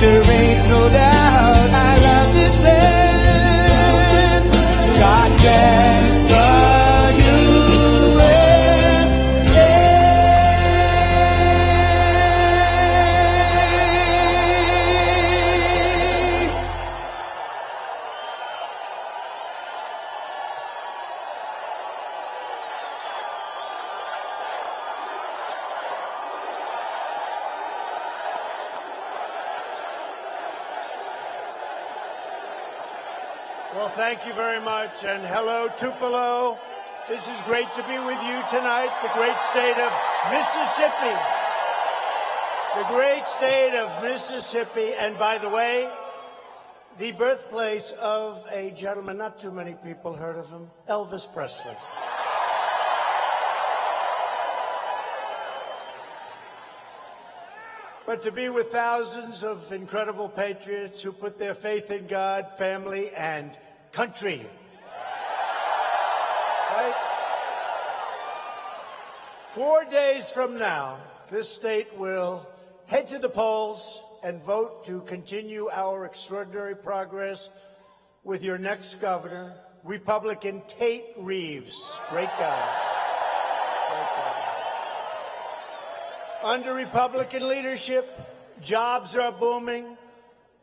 there ain't no doubt I love this land. God bless the Well, thank you very much, and hello, Tupelo. This is great to be with you tonight, the great state of Mississippi. The great state of Mississippi, and by the way, the birthplace of a gentleman, not too many people heard of him, Elvis Presley. But to be with thousands of incredible patriots who put their faith in God, family, and country. Right? 4 days from now, this state will head to the polls and vote to continue our extraordinary progress with your next governor, Republican Tate Reeves. Great guy. Great guy. Under Republican leadership, jobs are booming,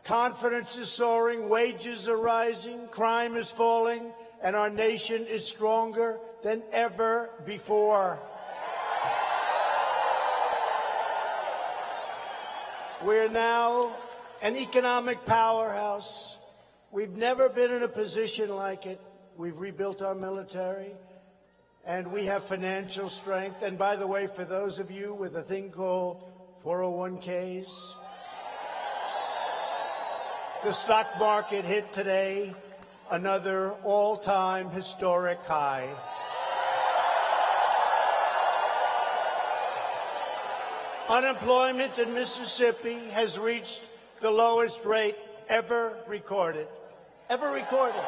confidence is soaring, wages are rising, crime is falling, and our nation is stronger than ever before. We're now an economic powerhouse. We've never been in a position like it. We've rebuilt our military. And we have financial strength. And by the way, for those of you with a thing called 401ks, the stock market hit today another all-time historic high. Unemployment in Mississippi has reached the lowest rate ever recorded. Ever recorded.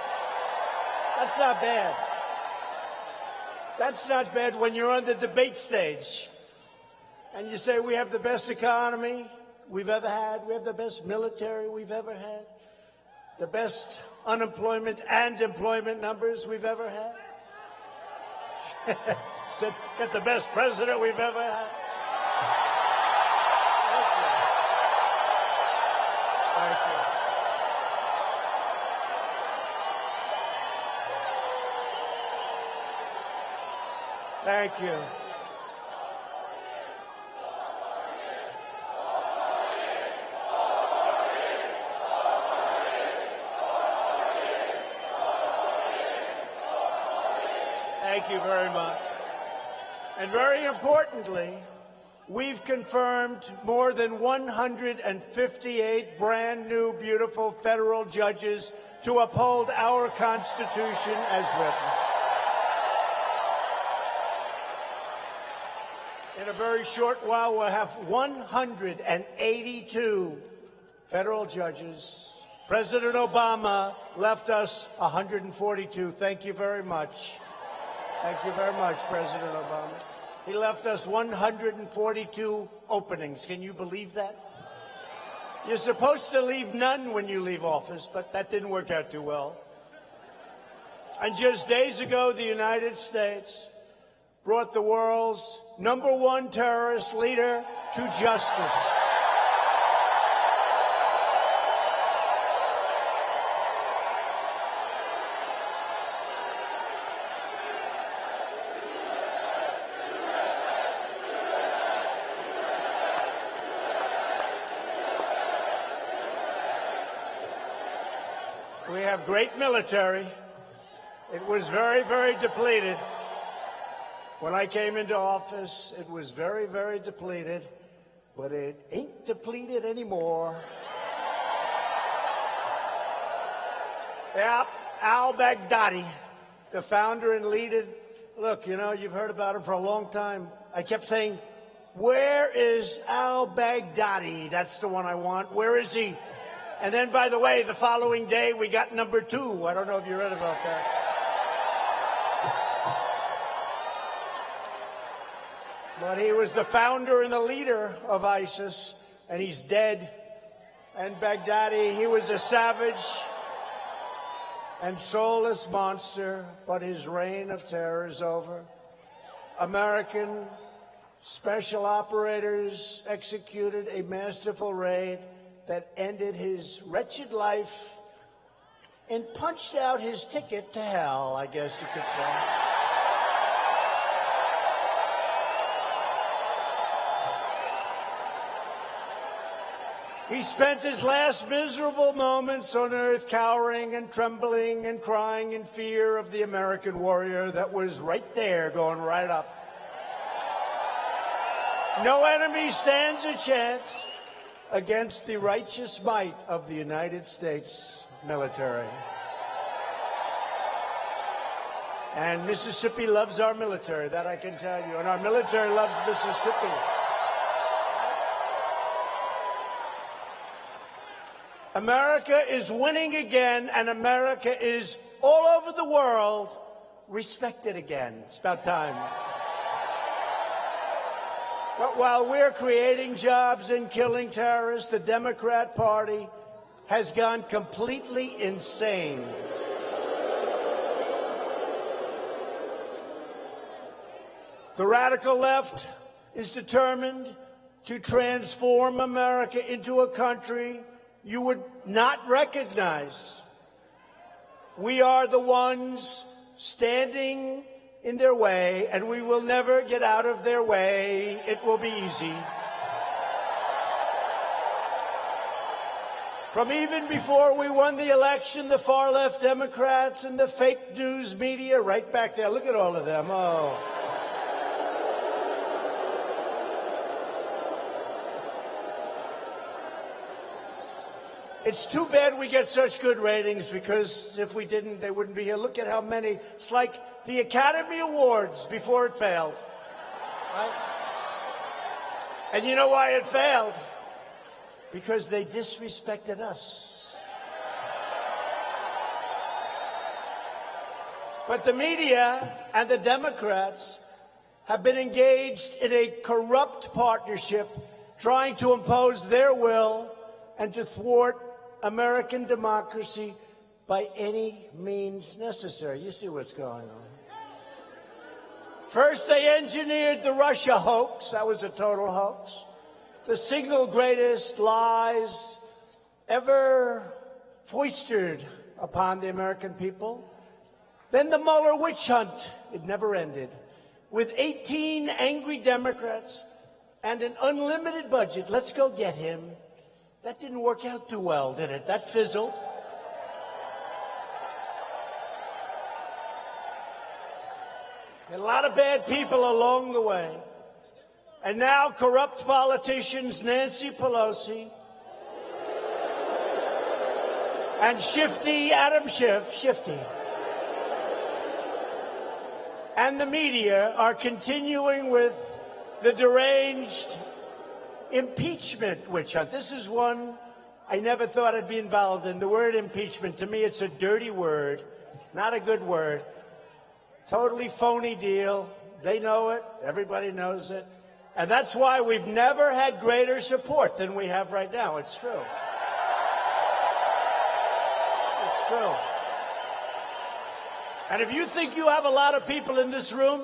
That's not bad. That's not bad when you're on the debate stage and you say we have the best economy we've ever had, we have the best military we've ever had, the best unemployment and employment numbers we've ever had. Said, got the best president we've ever had. Thank you. Thank you. Thank you very much. And very importantly, we've confirmed more than 158 brand new, beautiful federal judges to uphold our Constitution as written. In a very short while, we'll have 182 federal judges. President Obama left us 142. Thank you very much. Thank you very much, President Obama. He left us 142 openings. Can you believe that? You're supposed to leave none when you leave office, but that didn't work out too well. And just days ago, the United States brought the world's #1 terrorist leader to justice. We have great military. It was very, very depleted. When I came into office, it was very, very depleted, but it ain't depleted anymore. Yeah, al-Baghdadi, the founder and leader. Look, you know, you've heard about him for a long time. I kept saying, where is al-Baghdadi? That's the one I want. Where is he? And then, by the way, the following day, we got #2. I don't know if you read about that. But he was the founder and the leader of ISIS, and he's dead. and Baghdadi. He was a savage and soulless monster, but his reign of terror is over. American special operators executed a masterful raid that ended his wretched life and punched out his ticket to hell, I guess you could say. He spent his last miserable moments on earth cowering and trembling and crying in fear of the American warrior that was right there, going right up. No enemy stands a chance against the righteous might of the United States military. And Mississippi loves our military, that I can tell you. And our military loves Mississippi. America is winning again, and America is all over the world respected again. It's about time. But while we're creating jobs and killing terrorists, the Democrat Party has gone completely insane. The radical left is determined to transform America into a country you would not recognize. We are the ones standing in their way, and we will never get out of their way. It will be easy. From even before we won the election, the far-left Democrats and the fake news media, right back there, look at all of them. Oh. It's too bad we get such good ratings, because if we didn't, they wouldn't be here. Look at how many. It's like the Academy Awards before it failed. Right? And you know why it failed? Because they disrespected us. But the media and the Democrats have been engaged in a corrupt partnership trying to impose their will and to thwart American democracy by any means necessary. You see what's going on. First, they engineered the Russia hoax. That was a total hoax. The single greatest lies ever foisted upon the American people. Then the Mueller witch hunt. It never ended. With 18 angry Democrats and an unlimited budget. Let's go get him. That didn't work out too well, did it? That fizzled. A lot of bad people along the way. And now corrupt politicians Nancy Pelosi and shifty Adam Schiff, shifty, and the media are continuing with the deranged impeachment witch hunt. This is one I never thought I'd be involved in. The word impeachment, to me, it's a dirty word, not a good word. Totally phony deal. They know it. Everybody knows it. And that's why we've never had greater support than we have right now. It's true. It's true. And if you think you have a lot of people in this room,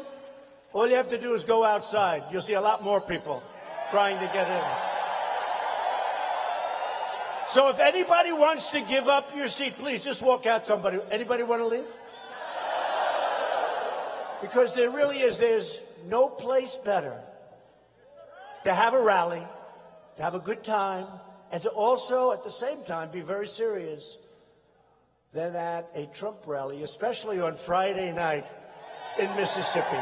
all you have to do is go outside. You'll see a lot more people trying to get in. So if anybody wants to give up your seat, please just walk out. Somebody. Anybody want to leave? Because there really is, there's no place better to have a rally, to have a good time, and to also, at the same time, be very serious than at a Trump rally, especially on Friday night in Mississippi.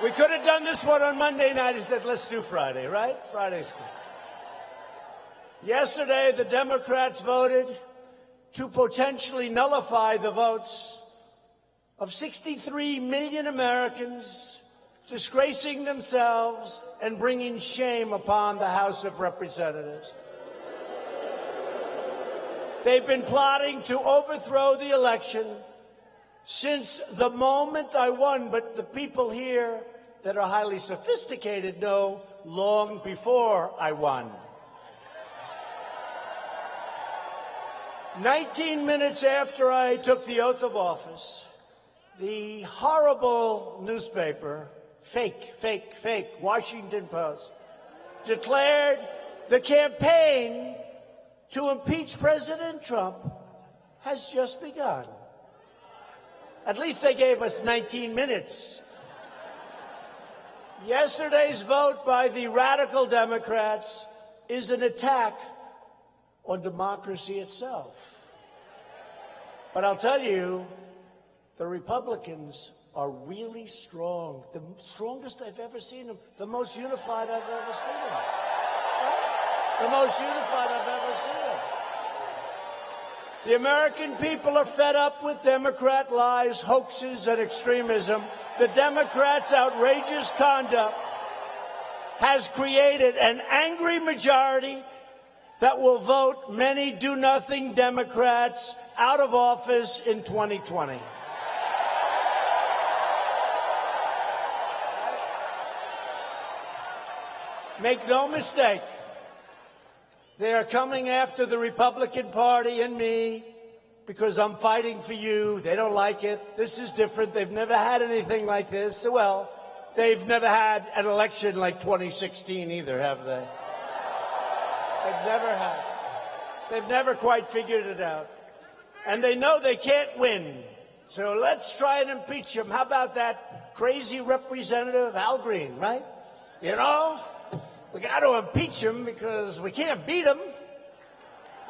We could have done this one on Monday night and said, let's do Friday, right? Friday's good. Yesterday, the Democrats voted to potentially nullify the votes of 63 million Americans, disgracing themselves and bringing shame upon the House of Representatives. They've been plotting to overthrow the election since the moment I won, but the people here that are highly sophisticated know long before I won. 19 minutes after I took the oath of office, the horrible newspaper, fake, Washington Post, declared the campaign to impeach President Trump has just begun. At least they gave us 19 minutes. Yesterday's vote by the radical Democrats is an attack on democracy itself. But I'll tell you, the Republicans are really strong, the strongest I've ever seen them, the most unified I've ever seen them. The most unified I've ever seen them. The American people are fed up with Democrat lies, hoaxes, and extremism. The Democrats' outrageous conduct has created an angry majority that will vote many do-nothing Democrats out of office in 2020. Make no mistake, they are coming after the Republican Party and me because I'm fighting for you. They don't like it. This is different. They've never had anything like this. Well, they've never had an election like 2016 either, have they? They've never had. They've never quite figured it out. And they know they can't win. So let's try and impeach him. How about that crazy Representative Al Green, right? You know, we got to impeach him because we can't beat him.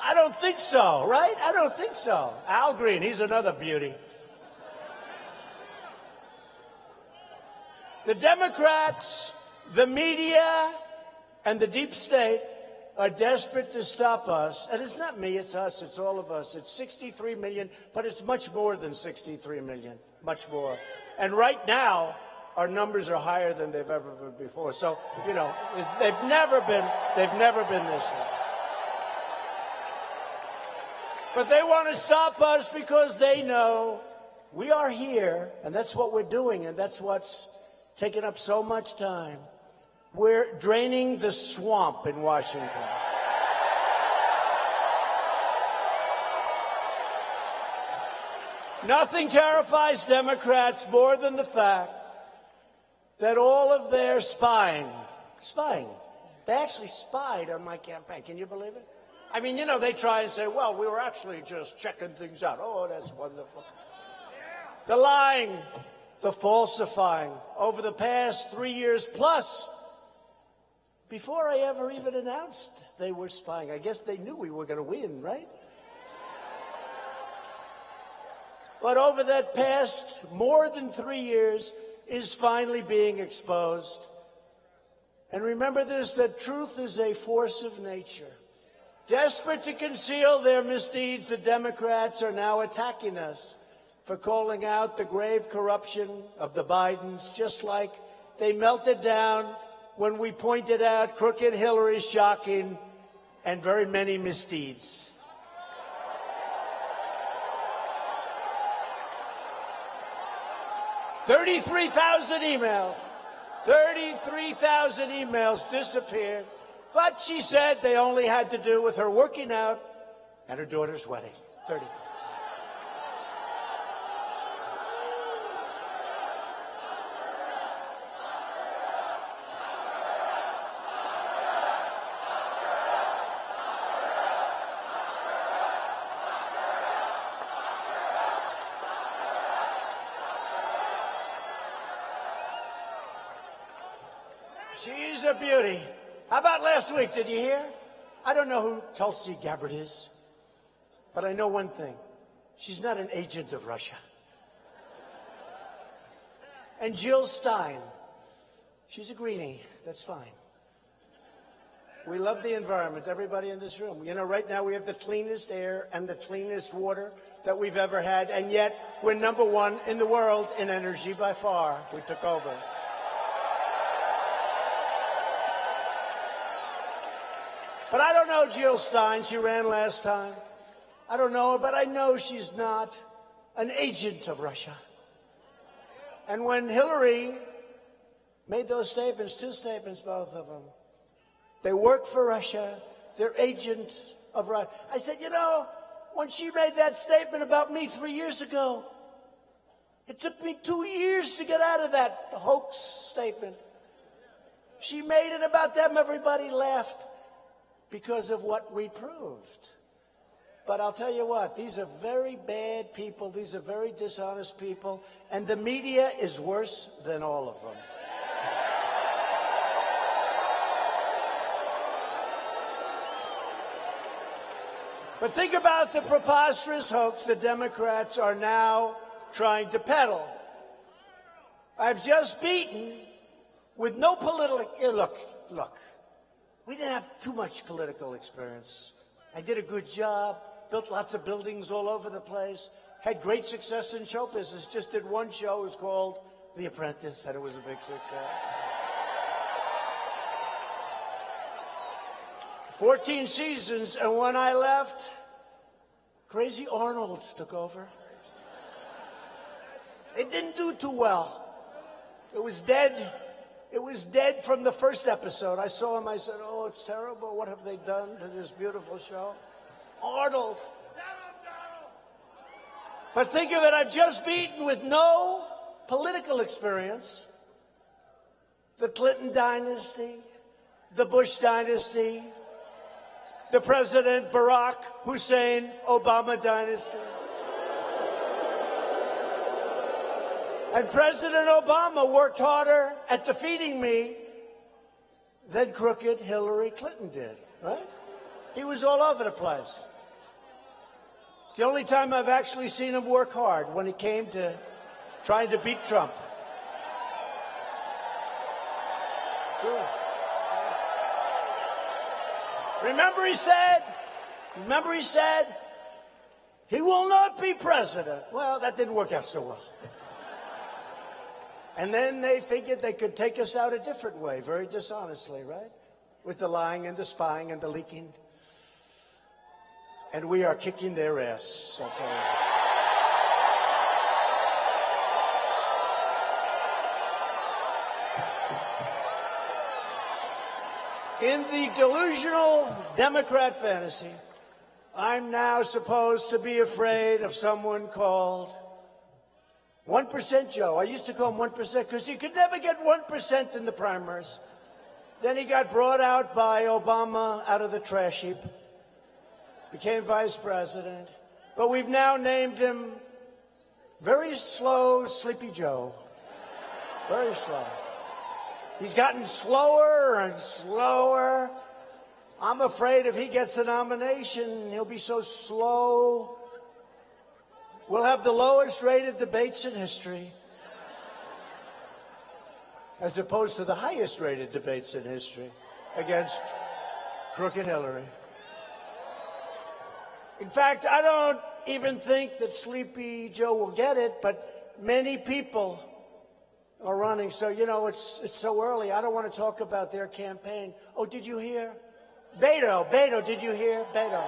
I don't think so, right? I don't think so. Al Green, he's another beauty. The Democrats, the media, and the deep state are desperate to stop us. And it's not me, it's us, it's all of us. It's 63 million, but it's much more than 63 million, much more. And right now, our numbers are higher than they've ever been before. So, you know, they've never been this high. But they want to stop us because they know we are here, and that's what we're doing, and that's what's taken up so much time. We're draining the swamp in Washington. Nothing terrifies Democrats more than the fact that all of their spying, they actually spied on my campaign. Can you believe it? I mean, you know, they try and say, well, we were actually just checking things out. Oh, that's wonderful. The lying, the falsifying over the past 3 years plus, before I ever even announced they were spying. I guess they knew we were going to win, right? But over that past more than 3 years is finally being exposed. And remember this, that truth is a force of nature. Desperate to conceal their misdeeds, the Democrats are now attacking us for calling out the grave corruption of the Bidens, just like they melted down when we pointed out crooked Hillary's shocking and very many misdeeds. $33,000 emails disappeared. But she said they only had to do with her working out and her daughter's wedding. 30. She's a beauty. How about last week? Did you hear? I don't know who Tulsi Gabbard is, but I know one thing. She's not an agent of Russia. And Jill Stein, she's a greenie. That's fine. We love the environment, everybody in this room. You know, right now we have the cleanest air and the cleanest water that we've ever had, and yet we're number one in the world in energy by far. We took over. But I don't know Jill Stein. She ran last time. I don't know her, but I know she's not an agent of Russia. And when Hillary made those statements, two statements, both of them. They work for Russia. They're agent of Russia. I said, you know, when she made that statement about me 3 years ago, it took me 2 years to get out of that hoax statement. She made it about them. Everybody laughed because of what we proved. But I'll tell you what, these are very bad people. These are very dishonest people. And the media is worse than all of them. But think about the preposterous hoax the Democrats are now trying to peddle. I've just beaten with no political... Look, we didn't have too much political experience. I did a good job, built lots of buildings all over the place, had great success in show business, just did one show, it was called The Apprentice, and it was a big success. 14 seasons, and when I left, Crazy Arnold took over. It didn't do too well. It was dead. It was dead from the first episode. I saw him, I said, oh, it's terrible. What have they done to this beautiful show? Arnold. But think of it, I've just beaten with no political experience the Clinton dynasty, the Bush dynasty, the President Barack Hussein Obama dynasty. And President Obama worked harder at defeating me than crooked Hillary Clinton did, right? He was all over the place. It's the only time I've actually seen him work hard, when he came to trying to beat Trump. True. Remember he said, he will not be president. Well, that didn't work out so well. And then they figured they could take us out a different way, very dishonestly, right? With the lying and the spying and the leaking. And we are kicking their ass, I'll tell you. In the delusional Democrat fantasy, I'm now supposed to be afraid of someone called 1% Joe. I used to call him 1% because you could never get 1% in the primaries. Then he got brought out by Obama out of the trash heap, became vice president. But we've now named him Very Slow Sleepy Joe. Very slow. He's gotten slower and slower. I'm afraid if he gets a nomination, he'll be so slow. We'll have the lowest rated debates in history, as opposed to the highest rated debates in history against crooked Hillary. In fact, I don't even think that Sleepy Joe will get it, but many people are running. So, you know, it's so early. I don't want to talk about their campaign. Oh, did you hear? Beto, did you hear? Beto.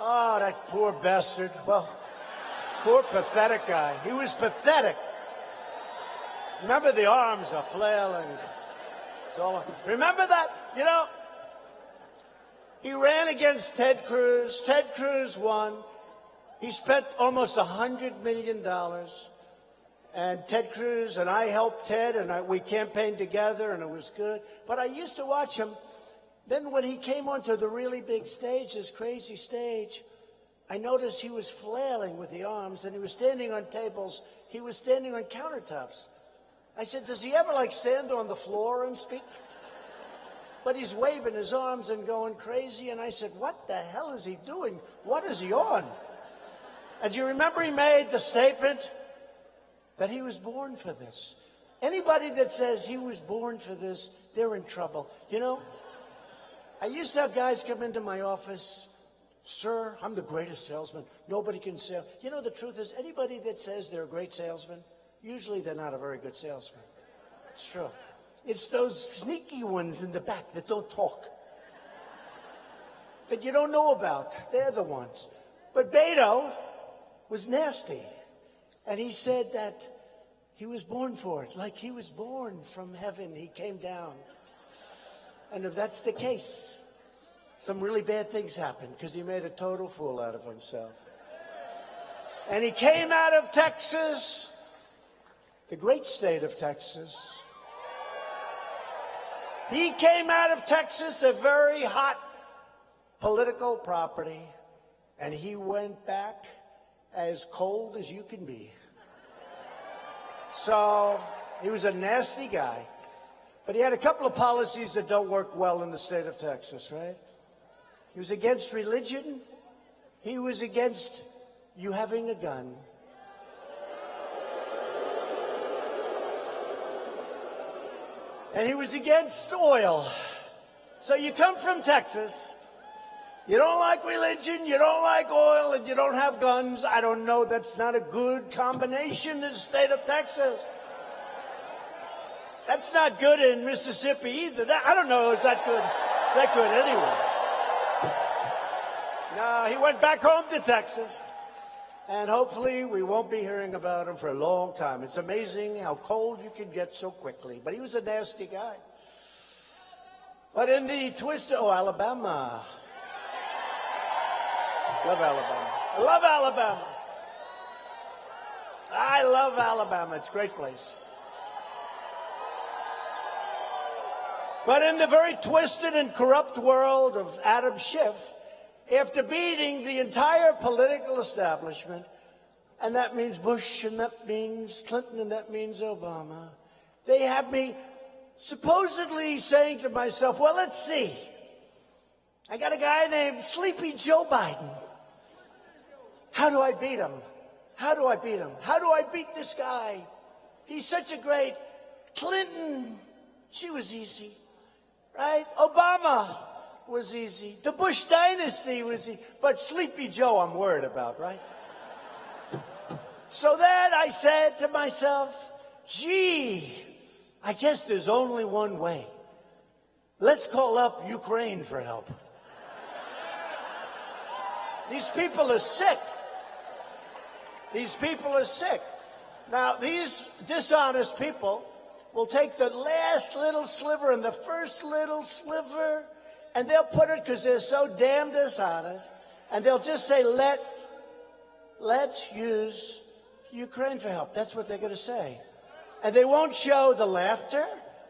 Oh, that poor bastard. Well, poor pathetic guy. He was pathetic. Remember, the arms are flailing. It's all. Remember that? You know, he ran against Ted Cruz. Ted Cruz won. He spent almost $100 million. And Ted Cruz and I helped Ted, and we campaigned together, and it was good. But I used to watch him. Then when he came onto the really big stage, this crazy stage, I noticed he was flailing with the arms, and he was standing on tables. He was standing on countertops. I said, does he ever, stand on the floor and speak? But he's waving his arms and going crazy, and I said, what the hell is he doing? What is he on? And you remember he made the statement that he was born for this. Anybody that says he was born for this, they're in trouble. You know, I used to have guys come into my office, sir, I'm the greatest salesman. Nobody can sell. You know, the truth is, anybody that says they're a great salesman, usually they're not a very good salesman. It's true. It's those sneaky ones in the back that don't talk, that you don't know about. They're the ones. But Beto was nasty. And he said that he was born for it, like he was born from heaven. He came down. And if that's the case, some really bad things happened because he made a total fool out of himself. And he came out of Texas, the great state of Texas. He came out of Texas, a very hot political property, and he went back as cold as you can be. So he was a nasty guy, but he had a couple of policies that don't work well in the state of Texas, right? He was against religion. He was against you having a gun. And he was against oil. So you come from Texas, you don't like religion, you don't like oil, and you don't have guns. I don't know, that's not a good combination in the state of Texas. That's not good in Mississippi either. I don't know, is that good? Is that good anyway? No, he went back home to Texas. And hopefully we won't be hearing about him for a long time. It's amazing how cold you can get so quickly. But he was a nasty guy. But in the twist, Alabama. Love Alabama. I love Alabama. I love Alabama. It's a great place. But in the very twisted and corrupt world of Adam Schiff, after beating the entire political establishment, and that means Bush, and that means Clinton, and that means Obama, they have me supposedly saying to myself, well, let's see. I got a guy named Sleepy Joe Biden. How do I beat him? How do I beat him? How do I beat this guy? He's such a great Clinton. She was easy, right? Obama was easy. The Bush dynasty was easy. But Sleepy Joe, I'm worried about, right? So then I said to myself, gee, I guess there's only one way. Let's call up Ukraine for help. These people are sick. These people are sick. Now, these dishonest people will take the last little sliver and the first little sliver, and they'll put it, because they're so damn dishonest, and they'll just say, let's use Ukraine for help. That's what they're going to say. And they won't show the laughter,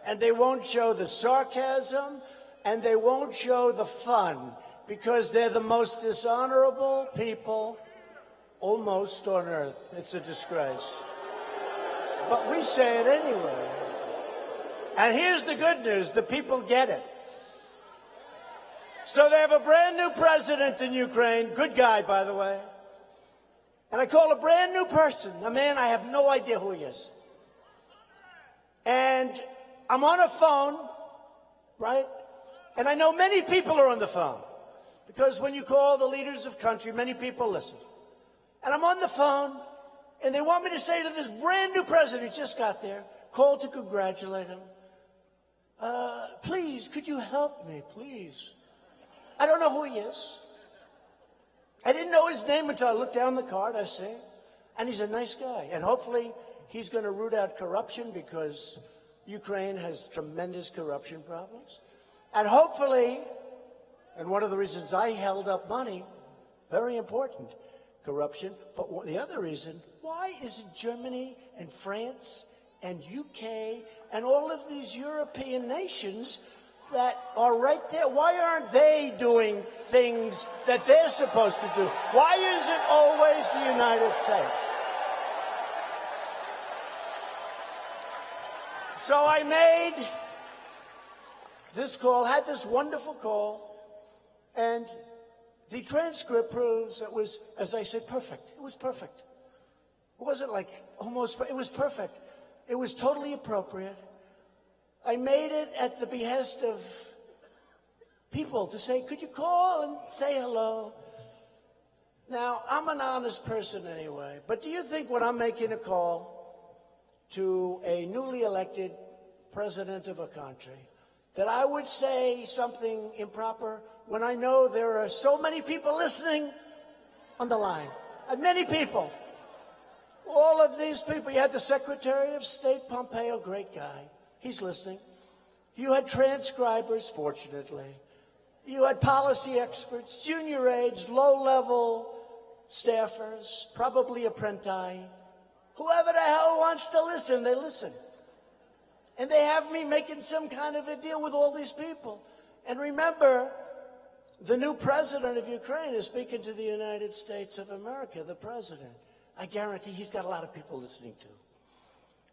and they won't show the sarcasm, and they won't show the fun, because they're the most dishonorable people almost on earth. It's a disgrace. But we say it anyway. And here's the good news. The people get it. So they have a brand new president in Ukraine. Good guy, by the way. And I call a brand new person, a man I have no idea who he is. And I'm on a phone, right? And I know many people are on the phone. Because when you call the leaders of country, many people listen. And I'm on the phone, and they want me to say to this brand new president who just got there, call to congratulate him. Please, could you help me, please? I don't know who he is. I didn't know his name until I looked down the card, I see. And he's a nice guy. And hopefully he's going to root out corruption, because Ukraine has tremendous corruption problems. And hopefully, and one of the reasons I held up money, very important, corruption. But the other reason, why isn't Germany and France and UK and all of these European nations that are right there, why aren't they doing things that they're supposed to do? Why is it always the United States? So I made this call, had this wonderful call, and the transcript proves it was, as I said, perfect. It was perfect. It wasn't like almost, it was perfect. It was totally appropriate. I made it at the behest of people to say, could you call and say hello? Now, I'm an honest person anyway, but do you think when I'm making a call to a newly elected president of a country that I would say something improper when I know there are so many people listening on the line? Many people. All of these people. You had the Secretary of State, Pompeo, great guy. He's listening. You had transcribers, fortunately. You had policy experts, junior aides, low-level staffers, probably apprentice. Whoever the hell wants to listen, they listen. And they have me making some kind of a deal with all these people. And remember, the new president of Ukraine is speaking to the United States of America, the president. I guarantee he's got a lot of people listening to.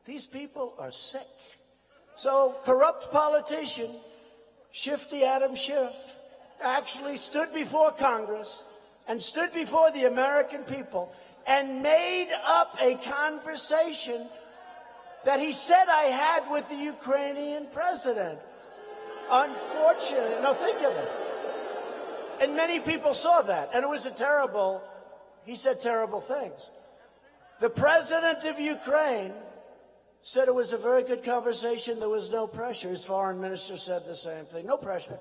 These people are sick. So, corrupt politician, Shifty Adam Schiff, actually stood before Congress and stood before the American people and made up a conversation that he said I had with the Ukrainian president. Unfortunately, no, think of it. And many people saw that, and it was he said terrible things. The president of Ukraine said it was a very good conversation. There was no pressure. His foreign minister said the same thing. No pressure.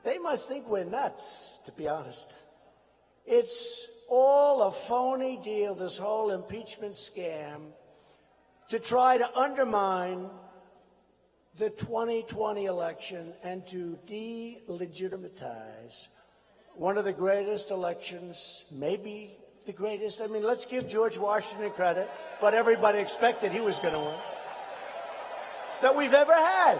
They must think we're nuts, to be honest. It's all a phony deal, this whole impeachment scam, to try to undermine the 2020 election and to delegitimize one of the greatest elections, maybe the greatest. I mean, let's give George Washington credit, but everybody expected he was going to win, that we've ever had.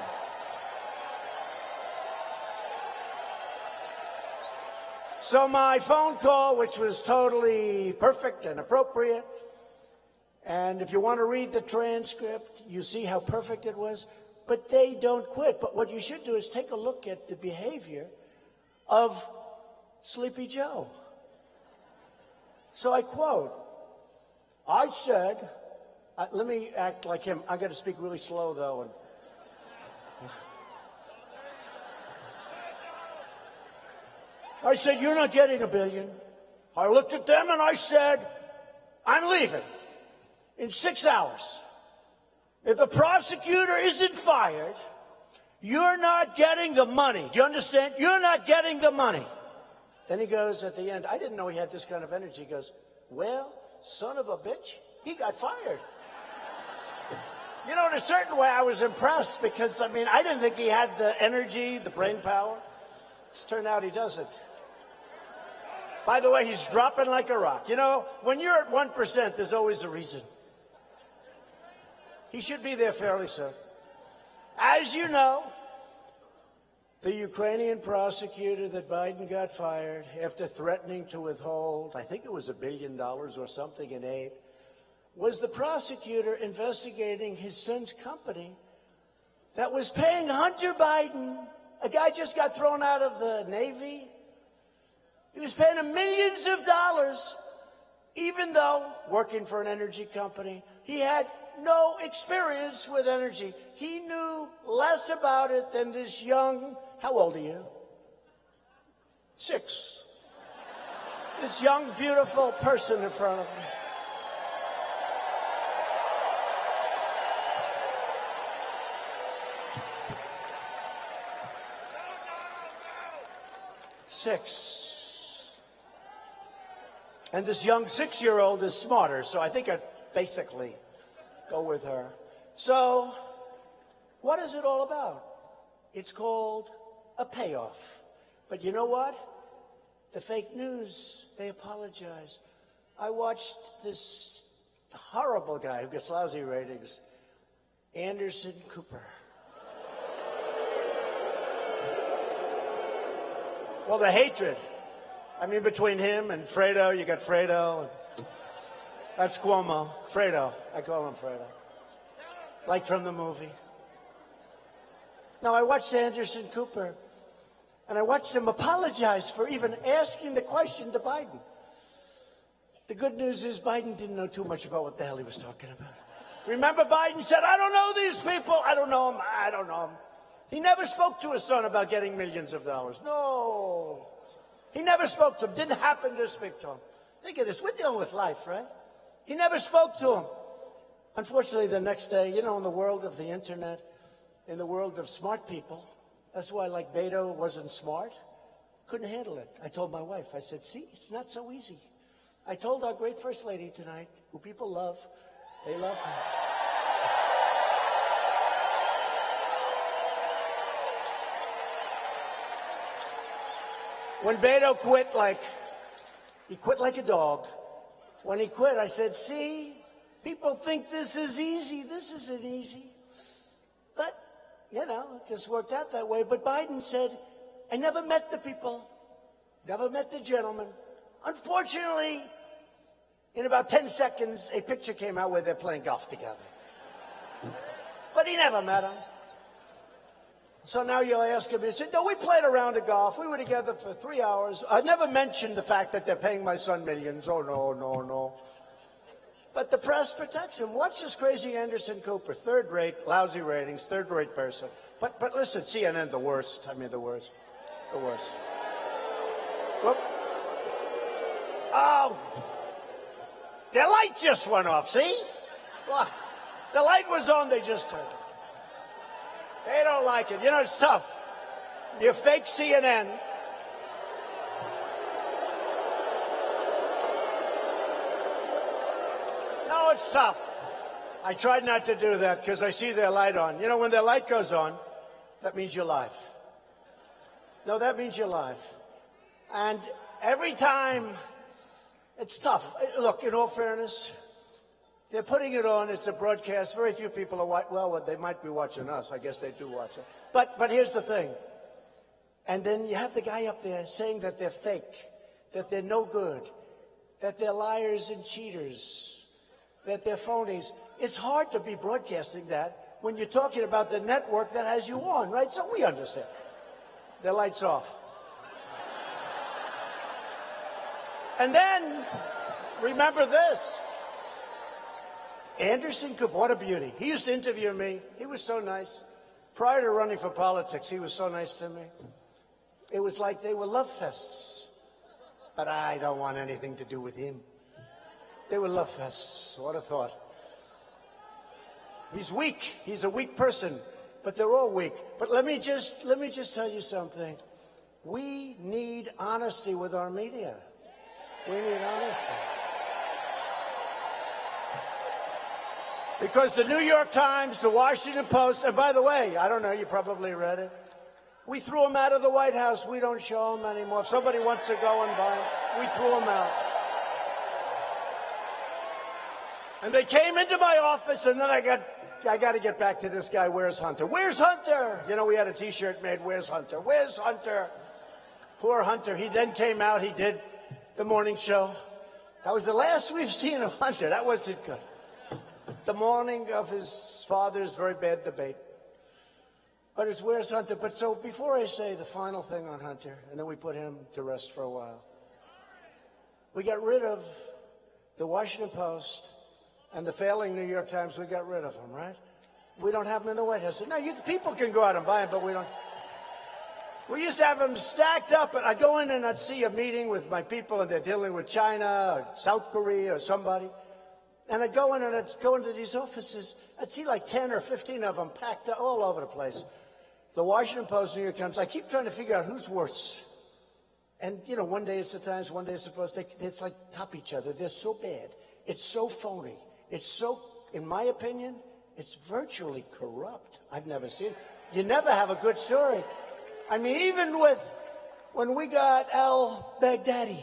So my phone call, which was totally perfect and appropriate, and if you want to read the transcript, you see how perfect it was, but they don't quit. But what you should do is take a look at the behavior of Sleepy Joe. So I quote, I said, let me act like him. I got to speak really slow, though. And I said, you're not getting $1 billion. I looked at them and I said, I'm leaving in 6 hours. If the prosecutor isn't fired, you're not getting the money. Do you understand? You're not getting the money. Then he goes at the end, I didn't know he had this kind of energy. He goes, well, son of a bitch, he got fired. You know, in a certain way, I was impressed because, I mean, I didn't think he had the energy, the brain power. It's turned out he doesn't. By the way, he's dropping like a rock. You know, when you're at 1%, there's always a reason. He should be there fairly soon. As you know, the Ukrainian prosecutor that Biden got fired after threatening to withhold, I think it was $1 billion or something in aid, was the prosecutor investigating his son's company that was paying Hunter Biden. A guy just got thrown out of the Navy. He was paying him millions of dollars, even though working for an energy company, he had no experience with energy. He knew less about it than this young, how old are you? 6. This young, beautiful person in front of me. Six. And this young 6-year-old is smarter, so I think I'd basically go with her. So, what is it all about? It's called a payoff. But you know what? The fake news, they apologize. I watched this horrible guy who gets lousy ratings, Anderson Cooper. Well, the hatred. I mean, between him and Fredo, you got Fredo. That's Cuomo. Fredo. I call him Fredo. Like from the movie. Now, I watched Anderson Cooper, and I watched him apologize for even asking the question to Biden. The good news is Biden didn't know too much about what the hell he was talking about. Remember, Biden said, I don't know these people. I don't know them. I don't know them. He never spoke to his son about getting millions of dollars. No. He never spoke to him. Didn't happen to speak to him. Think of this. We're dealing with life, right? He never spoke to him. Unfortunately, the next day, you know, in the world of the internet, in the world of smart people, that's why, like, Beto wasn't smart. Couldn't handle it. I told my wife, I said, see, it's not so easy. I told our great First Lady tonight, who people love, they love her. When Beto quit, he quit like a dog. When he quit, I said, see, people think this is easy. This isn't easy. But, it just worked out that way. But Biden said, I never met the people, never met the gentleman. Unfortunately, in about 10 seconds, a picture came out where they're playing golf together. But he never met him. So now you'll ask him, he said, no, we played a round of golf. We were together for 3 hours. I never mentioned the fact that they're paying my son millions. Oh, no. But the press protects him. Watch this crazy Anderson Cooper, third rate, lousy ratings, third rate person. But listen, CNN, the worst. The worst. Whoop. Oh, their light just went off, see? Look, the light was on, they just turned it. They don't like it. It's tough. You're fake CNN. No, it's tough. I tried not to do that because I see their light on. When their light goes on, that means you're live. No, that means you're live. And every time, it's tough. Look, in all fairness, they're putting it on. It's a broadcast. Very few people are watching. Well, they might be watching us. I guess they do watch it. But here's the thing. And then you have the guy up there saying that they're fake, that they're no good, that they're liars and cheaters, that they're phonies. It's hard to be broadcasting that when you're talking about the network that has you on, right? So we understand. Their lights off. And then, remember this. Anderson Cooper, what a beauty. He used to interview me. He was so nice. Prior to running for politics, he was so nice to me. It was like they were love fests. But I don't want anything to do with him. They were love fests. What a thought. He's weak. He's a weak person. But they're all weak. But let me just tell you something. We need honesty with our media. We need honesty. Because the New York Times, the Washington Post, and by the way, I don't know, you probably read it. We threw them out of the White House. We don't show them anymore. If somebody wants to go and buy them, we threw them out. And they came into my office, and then I got to get back to this guy. Where's Hunter? Where's Hunter? We had a T-shirt made. Where's Hunter? Where's Hunter? Poor Hunter. He then came out. He did the morning show. That was the last we've seen of Hunter. That wasn't good. The morning of his father's very bad debate. But it's where's Hunter? But so before I say the final thing on Hunter, and then we put him to rest for a while, we got rid of the Washington Post and the failing New York Times. We got rid of them, right? We don't have them in the White House. No, people can go out and buy them, but we don't. We used to have them stacked up, and I'd go in and I'd see a meeting with my people, and they're dealing with China or South Korea or somebody. And I'd go in and I'd go into these offices. I'd see like 10 or 15 of them packed all over the place. The Washington Post, New York Times. I keep trying to figure out who's worse. And, one day it's the Times, one day it's the Post. It's like top each other. They're so bad. It's so phony. It's so, in my opinion, it's virtually corrupt. I've never seen it. You never have a good story. Even when we got al-Baghdadi,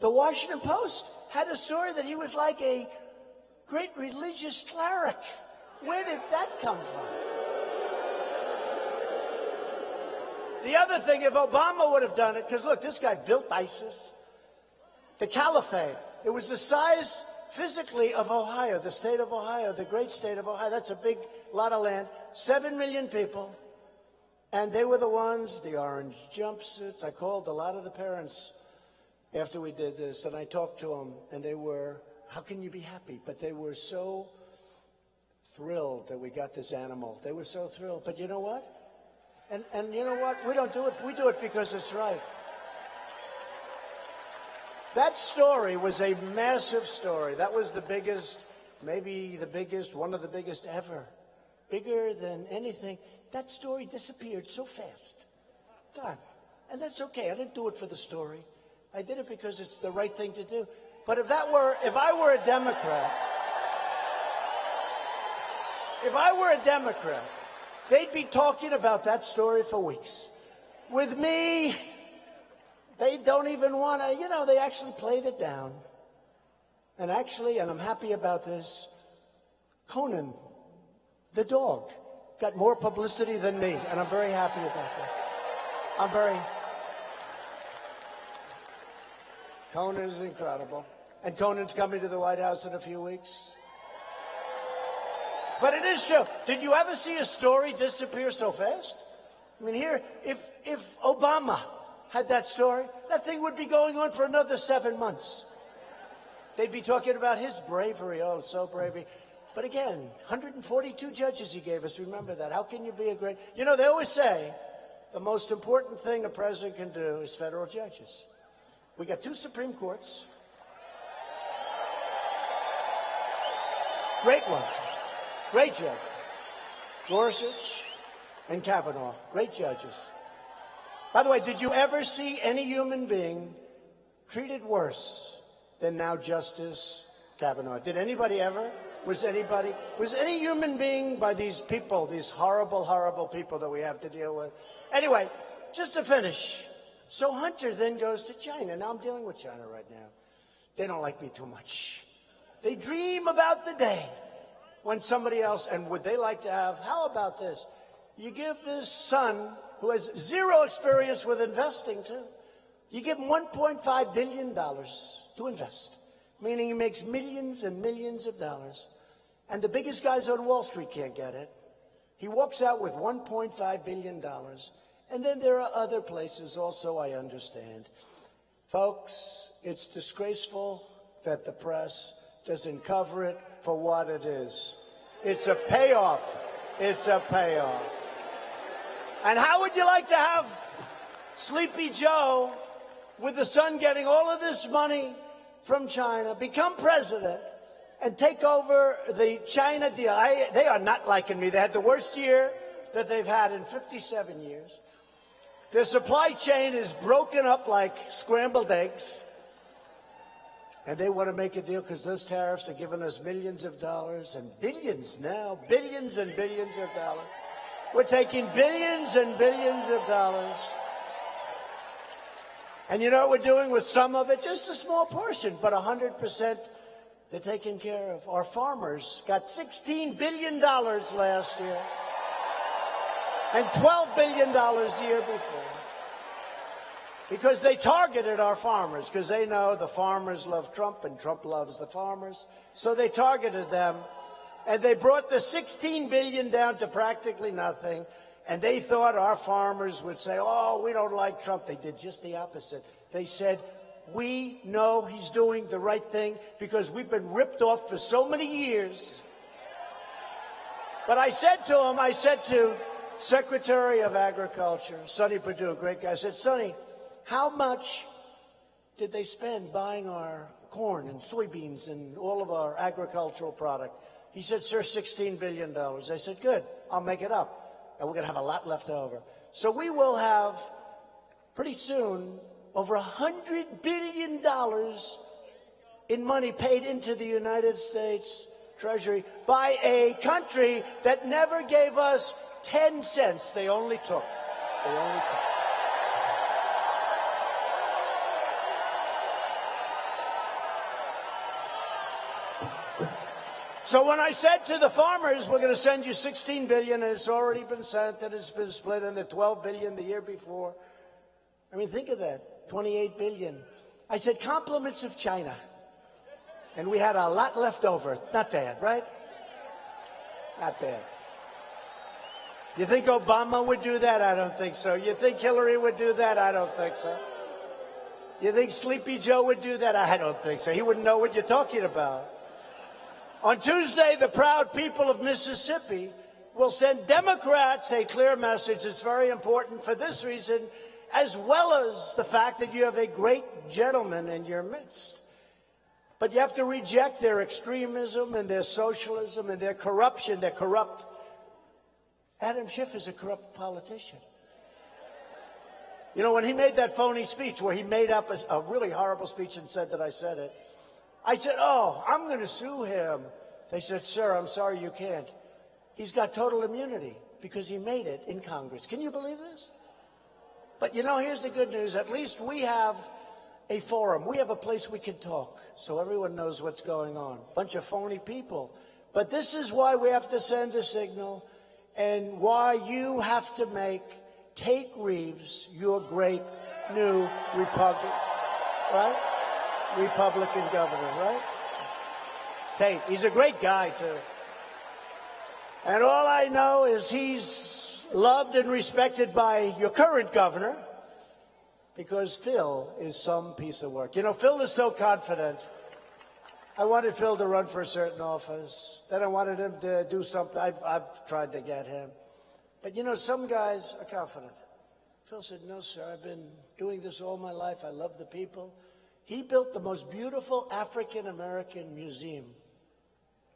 the Washington Post had a story that he was like a great religious cleric. Where did that come from? The other thing, if Obama would have done it, because look, this guy built ISIS, the caliphate. It was the size physically of Ohio, the state of Ohio, the great state of Ohio. That's a big lot of land, 7 million people. And they were the ones, the orange jumpsuits. I called a lot of the parents after we did this, and I talked to them, and they were, how can you be happy? But they were so thrilled that we got this animal. They were so thrilled. But you know what? And you know what? We don't do it. We do it because it's right. That story was a massive story. That was the biggest, maybe the biggest, one of the biggest ever. Bigger than anything. That story disappeared so fast. Gone. And that's okay. I didn't do it for the story. I did it because it's the right thing to do. But if I were a Democrat, they'd be talking about that story for weeks. With me, they don't even want to, they actually played it down. And actually, and I'm happy about this, Conan, the dog, got more publicity than me, and I'm very happy about that. Conan is incredible. And Conan's coming to the White House in a few weeks. But it is true. Did you ever see a story disappear so fast? I mean, here, if Obama had that story, that thing would be going on for another 7 months. They'd be talking about his bravery. Oh, so bravery. But again, 142 judges he gave us. Remember that. How can you be a great... they always say the most important thing a president can do is federal judges. We got 2 Supreme Courts. Great ones. Great judges. Gorsuch and Kavanaugh. Great judges. By the way, did you ever see any human being treated worse than now Justice Kavanaugh? Did anybody ever? Was any human being by these people, these horrible, horrible people that we have to deal with? Anyway, just to finish. So Hunter then goes to China. Now I'm dealing with China right now. They don't like me too much. They dream about the day when somebody else, and would they like to have, how about this? You give this son, who has zero experience with investing too, you give him $1.5 billion to invest, meaning he makes millions and millions of dollars. And the biggest guys on Wall Street can't get it. He walks out with $1.5 billion. And then there are other places also, I understand. Folks, it's disgraceful that the press doesn't cover it for what it is. It's a payoff. It's a payoff. And how would you like to have Sleepy Joe, with the son getting all of this money from China, become president and take over the China deal? They are not liking me. They had the worst year that they've had in 57 years. Their supply chain is broken up like scrambled eggs. And they want to make a deal because those tariffs are giving us millions of dollars and billions now, billions and billions of dollars. We're taking billions and billions of dollars. And you know what we're doing with some of it? Just a small portion, but 100% they're taken care of. Our farmers got $16 billion last year and $12 billion the year before. Because they targeted our farmers, because they know the farmers love Trump and Trump loves the farmers. So they targeted them, and they brought the $16 billion down to practically nothing. And they thought our farmers would say, oh, we don't like Trump. They did just the opposite. They said, we know he's doing the right thing because we've been ripped off for so many years. But I said to Secretary of Agriculture, Sonny Perdue, great guy, I said, Sonny, how much did they spend buying our corn and soybeans and all of our agricultural product? He said, sir, $16 billion. I said, good, I'll make it up. And we're going to have a lot left over. So we will have, pretty soon, over $100 billion in money paid into the United States Treasury by a country that never gave us 10 cents. They only took. So when I said to the farmers, we're going to send you $16 billion, and it's already been sent, and it's been split into $12 billion the year before. I mean, think of that, $28 billion. I said, compliments of China. And we had a lot left over. Not bad, right? Not bad. You think Obama would do that? I don't think so. You think Hillary would do that? I don't think so. You think Sleepy Joe would do that? I don't think so. He wouldn't know what you're talking about. On Tuesday, the proud people of Mississippi will send Democrats a clear message. It's very important for this reason, as well as the fact that you have a great gentleman in your midst. But you have to reject their extremism and their socialism and their corruption. They're corrupt. Adam Schiff is a corrupt politician. You know, when he made that phony speech where he made up a really horrible speech and said that I said it, I said, oh, I'm going to sue him. They said, sir, I'm sorry you can't. He's got total immunity because he made it in Congress. Can you believe this? But, you know, here's the good news. At least we have a forum. We have a place we can talk so everyone knows what's going on. Bunch of phony people. But this is why we have to send a signal and why you have to make Tate Reeves your great new Republican governor, right? Tate, he's a great guy, too. And all I know is he's loved and respected by your current governor because Phil is some piece of work. You know, Phil is so confident. I wanted Phil to run for a certain office. Then I wanted him to do something. I've tried to get him. But, you know, some guys are confident. Phil said, no, sir, I've been doing this all my life. I love the people. He built the most beautiful African-American museum.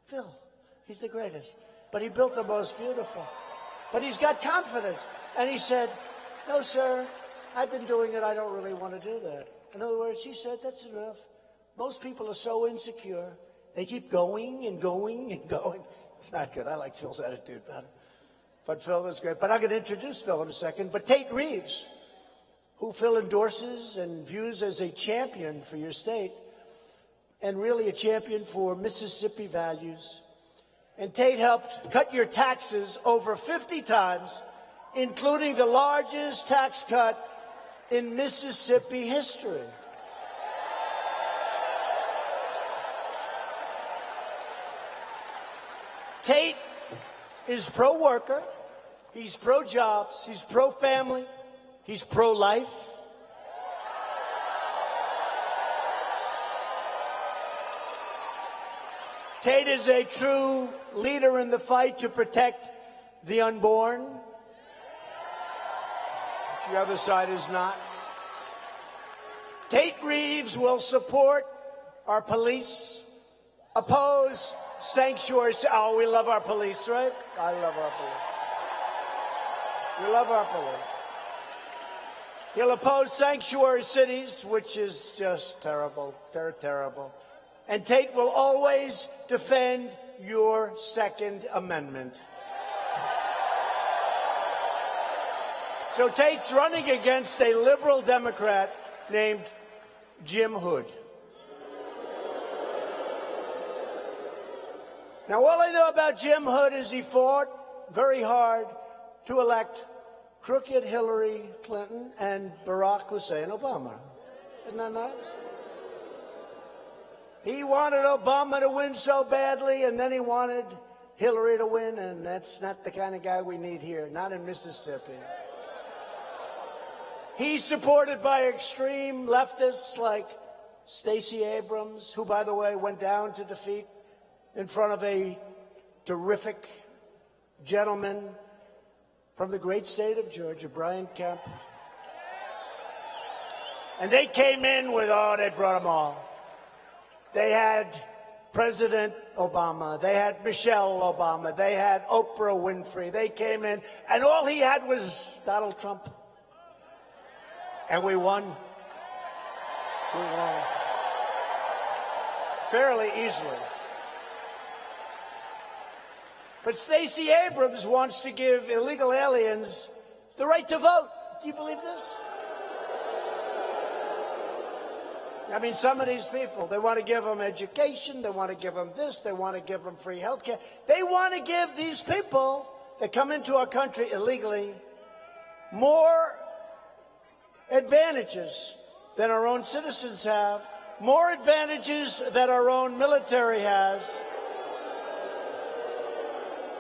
Phil, he's the greatest. But he built the most beautiful. But he's got confidence. And he said, no, sir, I've been doing it. I don't really want to do that. In other words, he said, that's enough. Most people are so insecure. They keep going and going and going. It's not good. I like Phil's attitude better. But Phil is great. But I'm going to introduce Phil in a second. But Tate Reeves, who Phil endorses and views as a champion for your state, and really a champion for Mississippi values. And Tate helped cut your taxes over 50 times, including the largest tax cut in Mississippi history. Tate is pro-worker, he's pro-jobs, he's pro-family, he's pro-life. Tate is a true leader in the fight to protect the unborn, which the other side is not. Tate Reeves will support our police, oppose sanctuary. Oh, we love our police, right? I love our police. We love our police. He'll oppose sanctuary cities, which is just terrible. They're terrible. And Tate will always defend your Second Amendment. So Tate's running against a liberal Democrat named Jim Hood. Now, all I know about Jim Hood is he fought very hard to elect crooked Hillary Clinton and Barack Hussein Obama. Isn't that nice? He wanted Obama to win so badly, and then he wanted Hillary to win, and that's not the kind of guy we need here, not in Mississippi. He's supported by extreme leftists like Stacey Abrams, who, by the way, went down to defeat in front of a terrific gentleman from the great state of Georgia, Brian Kemp. And they came in with, they brought them all. They had President Obama. They had Michelle Obama. They had Oprah Winfrey. They came in, and all he had was Donald Trump. And we won. We won. Fairly easily. But Stacey Abrams wants to give illegal aliens the right to vote. Do you believe this? I mean, some of these people, they want to give them education, they want to give them this, they want to give them free health care. They want to give these people that come into our country illegally more advantages than our own citizens have, more advantages that our own military has.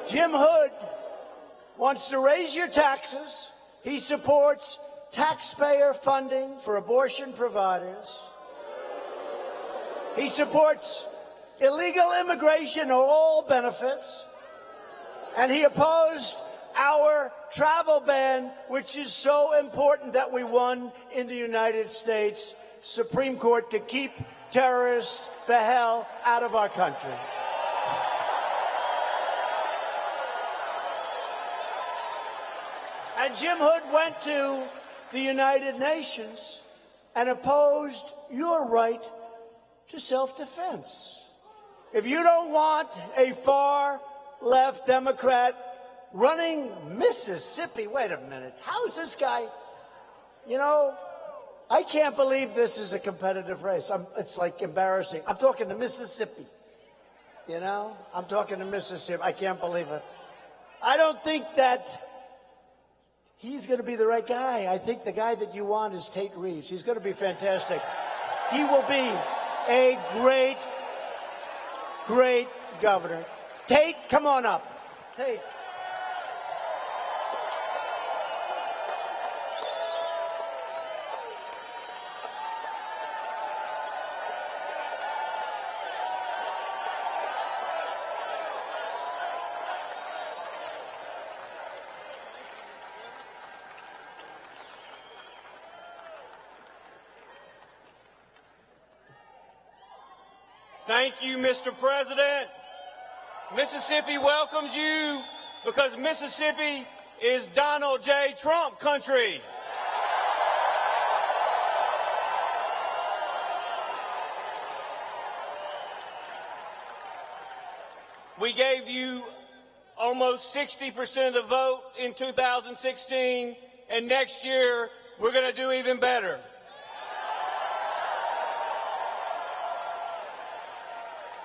Jim Hood wants to raise your taxes. He supports taxpayer funding for abortion providers. He supports illegal immigration or all benefits. And he opposed our travel ban, which is so important that we won in the United States Supreme Court to keep terrorists the hell out of our country. And Jim Hood went to the United Nations and opposed your right to self-defense. If you don't want a far-left Democrat running Mississippi, wait a minute, how's this guy? You know, I can't believe this is a competitive race. It's like embarrassing. I'm talking to Mississippi. You know, I'm talking to Mississippi. I can't believe it. I don't think that he's going to be the right guy. I think the guy that you want is Tate Reeves. He's going to be fantastic. He will be a great, great governor. Tate, come on up. Tate. Thank you, Mr. President. Mississippi welcomes you because Mississippi is Donald J. Trump country. We gave you almost 60% of the vote in 2016, and next year we're going to do even better.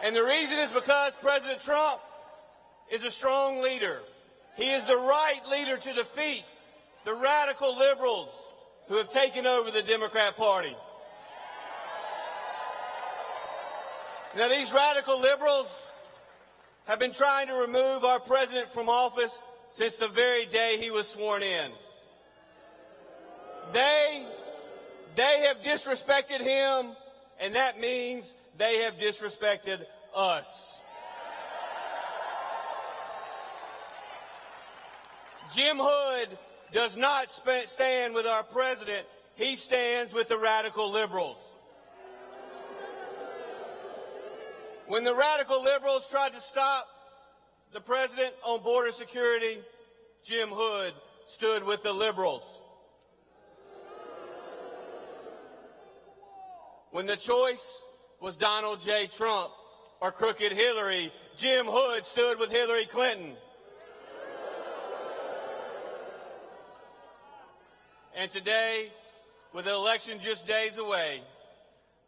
And the reason is because President Trump is a strong leader. He is the right leader to defeat the radical liberals who have taken over the Democrat Party. Now, these radical liberals have been trying to remove our president from office since the very day he was sworn in. They have disrespected him, and that means they have disrespected us. Jim Hood does not stand with our president. He stands with the radical liberals. When the radical liberals tried to stop the president on border security, Jim Hood stood with the liberals. When the choice was Donald J. Trump or crooked Hillary, Jim Hood stood with Hillary Clinton. And today, with the election just days away,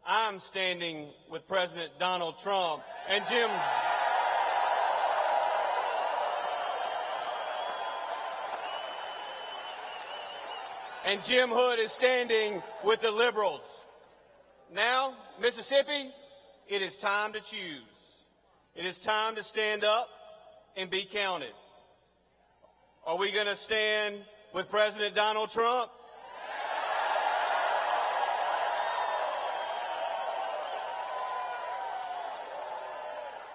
I'm standing with President Donald Trump and Jim Hood is standing with the liberals. Now, Mississippi, it is time to choose. It is time to stand up and be counted. Are we going to stand with President Donald Trump?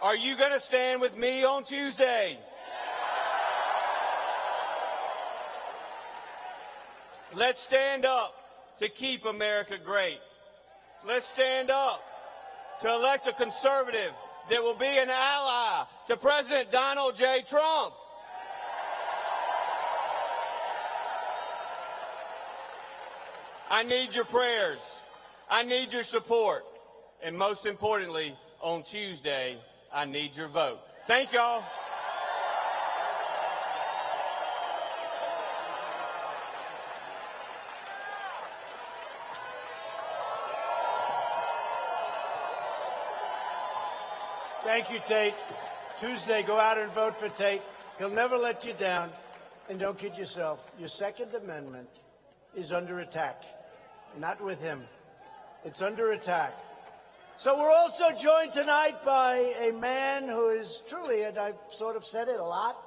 Are you going to stand with me on Tuesday? Let's stand up to keep America great. Let's stand up to elect a conservative that will be an ally to President Donald J. Trump. I need your prayers. I need your support. And most importantly, on Tuesday, I need your vote. Thank y'all. Thank you, Tate. Tuesday, go out and vote for Tate. He'll never let you down. And don't kid yourself. Your Second Amendment is under attack. Not with him. It's under attack. So we're also joined tonight by a man who is truly, and I've sort of said it a lot,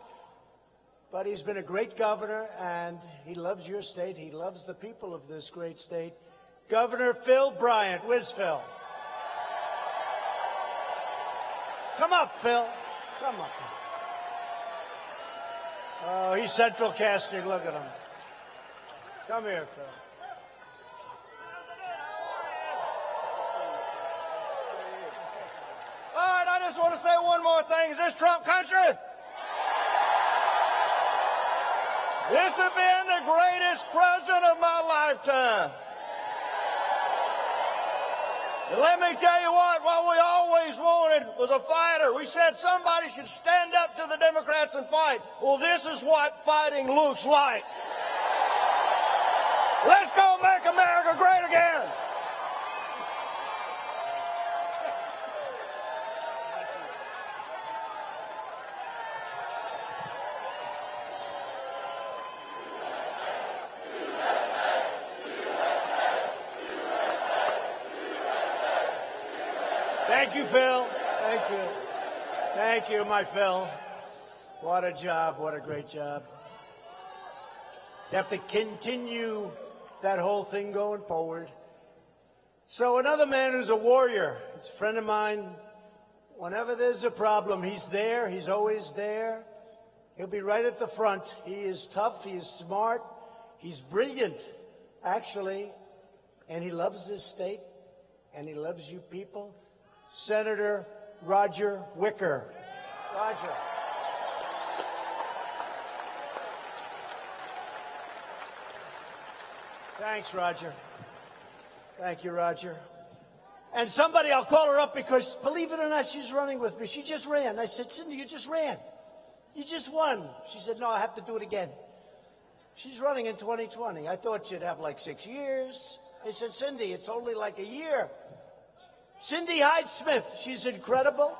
but he's been a great governor, and he loves your state. He loves the people of this great state. Governor Phil Bryant. Where's Phil? Come up, Phil. Come up. Oh, he's central casting. Look at him. Come here, Phil. All right, I just want to say one more thing. Is this Trump country? This has been the greatest president of my lifetime. And let me tell you what we always wanted was a fighter. We said somebody should stand up to the Democrats and fight. Well, this is what fighting looks like. Let's go make America great again. Thank you, Phil. Thank you. Thank you, my Phil. What a job. What a great job. You have to continue that whole thing going forward. So another man who's a warrior, it's a friend of mine. Whenever there's a problem, he's there. He's always there. He'll be right at the front. He is tough. He is smart. He's brilliant, actually. And he loves this state. And he loves you people. Senator Roger Wicker. Roger. Thanks, Roger. Thank you, Roger. And somebody, I'll call her up because, believe it or not, she's running with me. She just ran. I said, Cindy, you just ran. You just won. She said, no, I have to do it again. She's running in 2020. I thought she'd have like 6 years. I said, Cindy, it's only like a year. Cindy Hyde-Smith, she's incredible.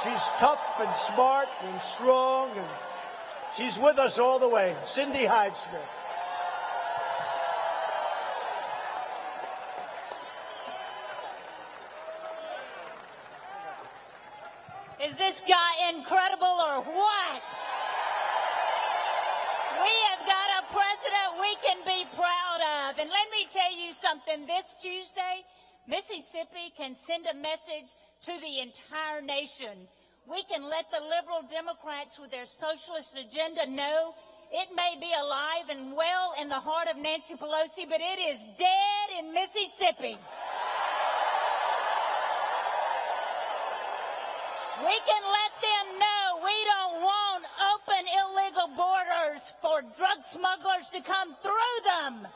She's tough and smart and strong, and she's with us all the way. Cindy Hyde-Smith. Is this guy incredible or what? We have got a president we can be proud of. And let me tell you something, this Tuesday, Mississippi can send a message to the entire nation. We can let the liberal Democrats with their socialist agenda know it may be alive and well in the heart of Nancy Pelosi, but it is dead in Mississippi. We can let them know we don't want open illegal borders for drug smugglers to come through them.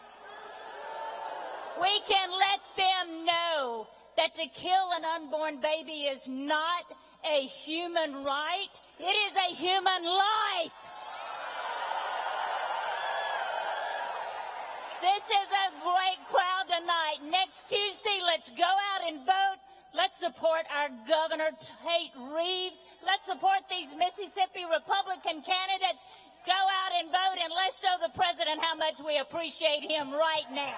We can let them know that to kill an unborn baby is not a human right. It is a human life. This is a great crowd tonight. Next Tuesday, let's go out and vote. Let's support our Governor Tate Reeves. Let's support these Mississippi Republican candidates. Go out and vote, and let's show the president how much we appreciate him right now.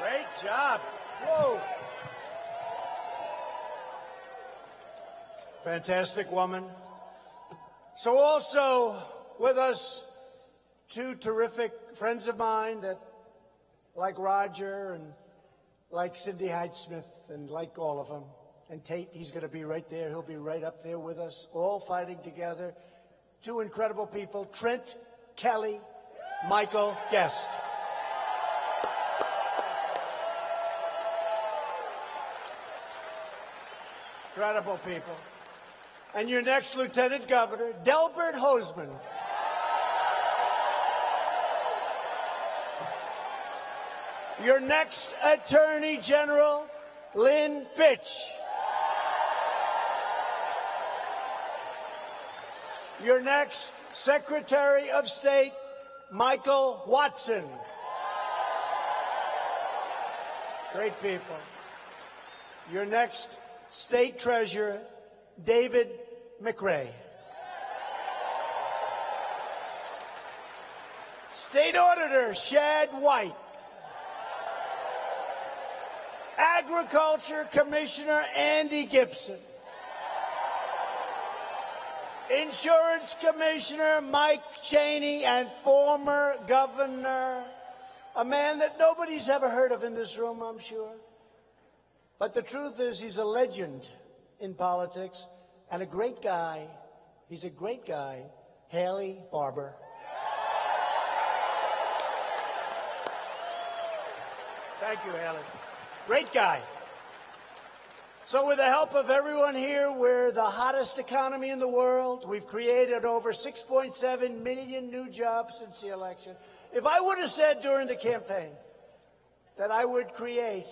Great job. Whoa. Fantastic woman. So also with us, two terrific friends of mine that, like Roger and like Cindy Hyde-Smith and like all of them. And Tate, he's going to be right there. He'll be right up there with us, all fighting together. Two incredible people, Trent Kelly, Michael Guest. Incredible people. And your next Lieutenant Governor, Delbert Hosemann. Your next Attorney General, Lynn Fitch. Your next Secretary of State, Michael Watson. Great people. Your next State Treasurer, David McRae. State Auditor, Shad White. Agriculture Commissioner, Andy Gibson. Insurance Commissioner, Mike Cheney, and former governor, a man that nobody's ever heard of in this room, I'm sure. But the truth is he's a legend in politics and a great guy. He's a great guy, Haley Barbour. Thank you, Haley. Great guy. So with the help of everyone here, we're the hottest economy in the world. We've created over 6.7 million new jobs since the election. If I would have said during the campaign that I would create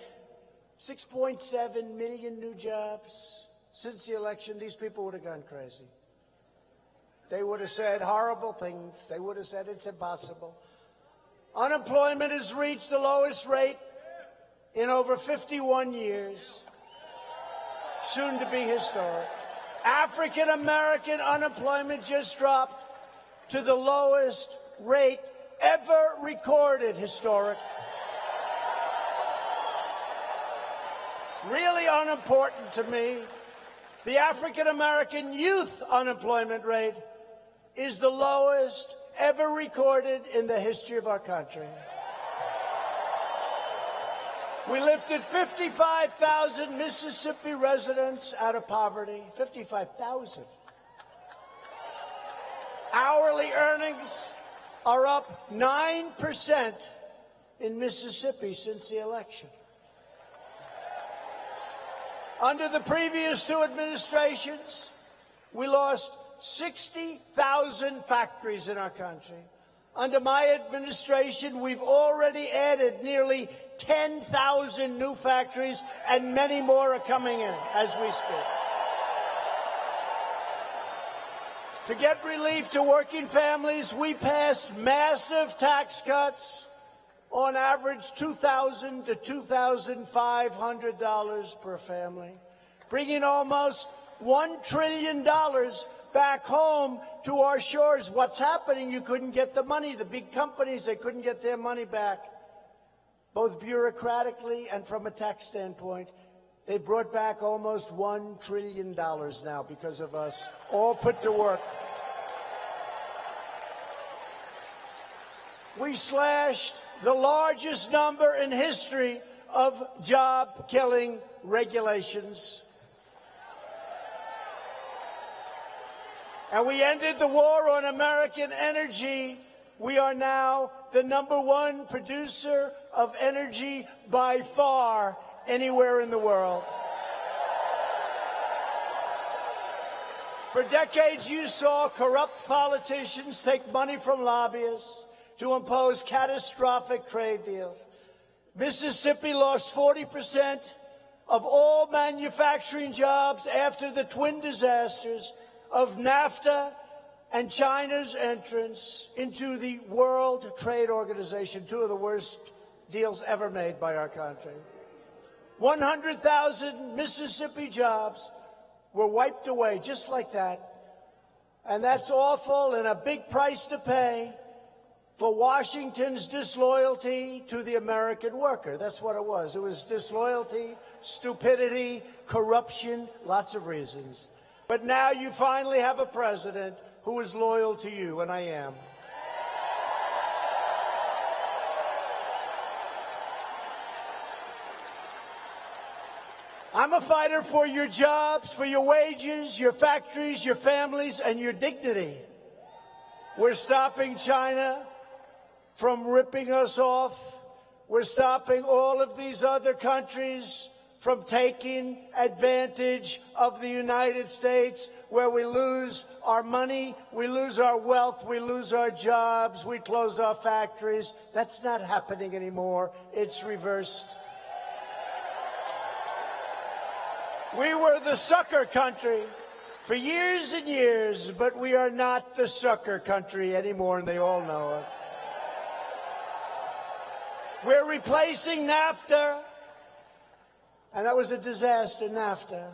6.7 million new jobs since the election, these people would have gone crazy. They would have said horrible things. They would have said it's impossible. Unemployment has reached the lowest rate in over 51 years, soon to be historic. African American unemployment just dropped to the lowest rate ever recorded, historic. Really unimportant to me, the African American youth unemployment rate is the lowest ever recorded in the history of our country. We lifted 55,000 Mississippi residents out of poverty. 55,000. Hourly earnings are up 9% in Mississippi since the election. Under the previous two administrations, we lost 60,000 factories in our country. Under my administration, we've already added nearly 10,000 new factories, and many more are coming in as we speak. To get relief to working families, we passed massive tax cuts, on average $2,000 to $2,500 per family, bringing almost $1 trillion back home to our shores. What's happening? You couldn't get the money. The big companies, they couldn't get their money back, both bureaucratically and from a tax standpoint. They brought back almost $1 trillion now because of us, all put to work. We slashed the largest number in history of job-killing regulations. And we ended the war on American energy. We are now the #1 producer of energy by far anywhere in the world. For decades, you saw corrupt politicians take money from lobbyists to impose catastrophic trade deals. Mississippi lost 40% of all manufacturing jobs after the twin disasters of NAFTA and China's entrance into the World Trade Organization, two of the worst deals ever made by our country. 100,000 Mississippi jobs were wiped away just like that. And that's awful and a big price to pay for Washington's disloyalty to the American worker. That's what it was. It was disloyalty, stupidity, corruption, lots of reasons. But now you finally have a president who is loyal to you, and I am. I'm a fighter for your jobs, for your wages, your factories, your families, and your dignity. We're stopping China from ripping us off. We're stopping all of these other countries from taking advantage of the United States, where we lose our money, we lose our wealth, we lose our jobs, we close our factories. That's not happening anymore. It's reversed. We were the sucker country for years and years, but we are not the sucker country anymore, and they all know it. We're replacing NAFTA, and that was a disaster, NAFTA,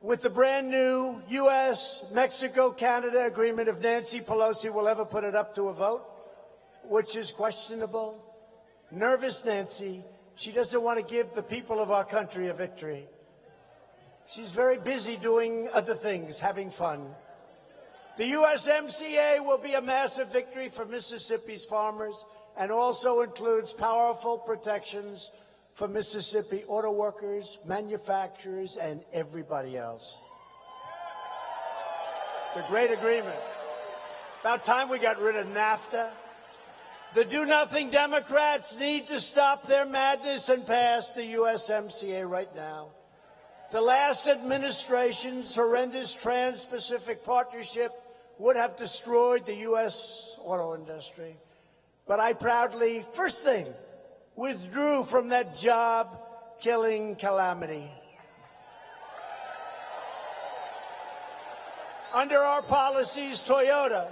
with the brand new U.S.-Mexico-Canada agreement, if Nancy Pelosi will ever put it up to a vote, which is questionable. Nervous Nancy, she doesn't want to give the people of our country a victory. She's very busy doing other things, having fun. The USMCA will be a massive victory for Mississippi's farmers and also includes powerful protections for Mississippi auto workers, manufacturers, and everybody else. It's a great agreement. About time we got rid of NAFTA. The do-nothing Democrats need to stop their madness and pass the USMCA right now. The last administration's horrendous Trans-Pacific Partnership would have destroyed the U.S. auto industry. But I proudly, first thing, withdrew from that job-killing calamity. Under our policies, Toyota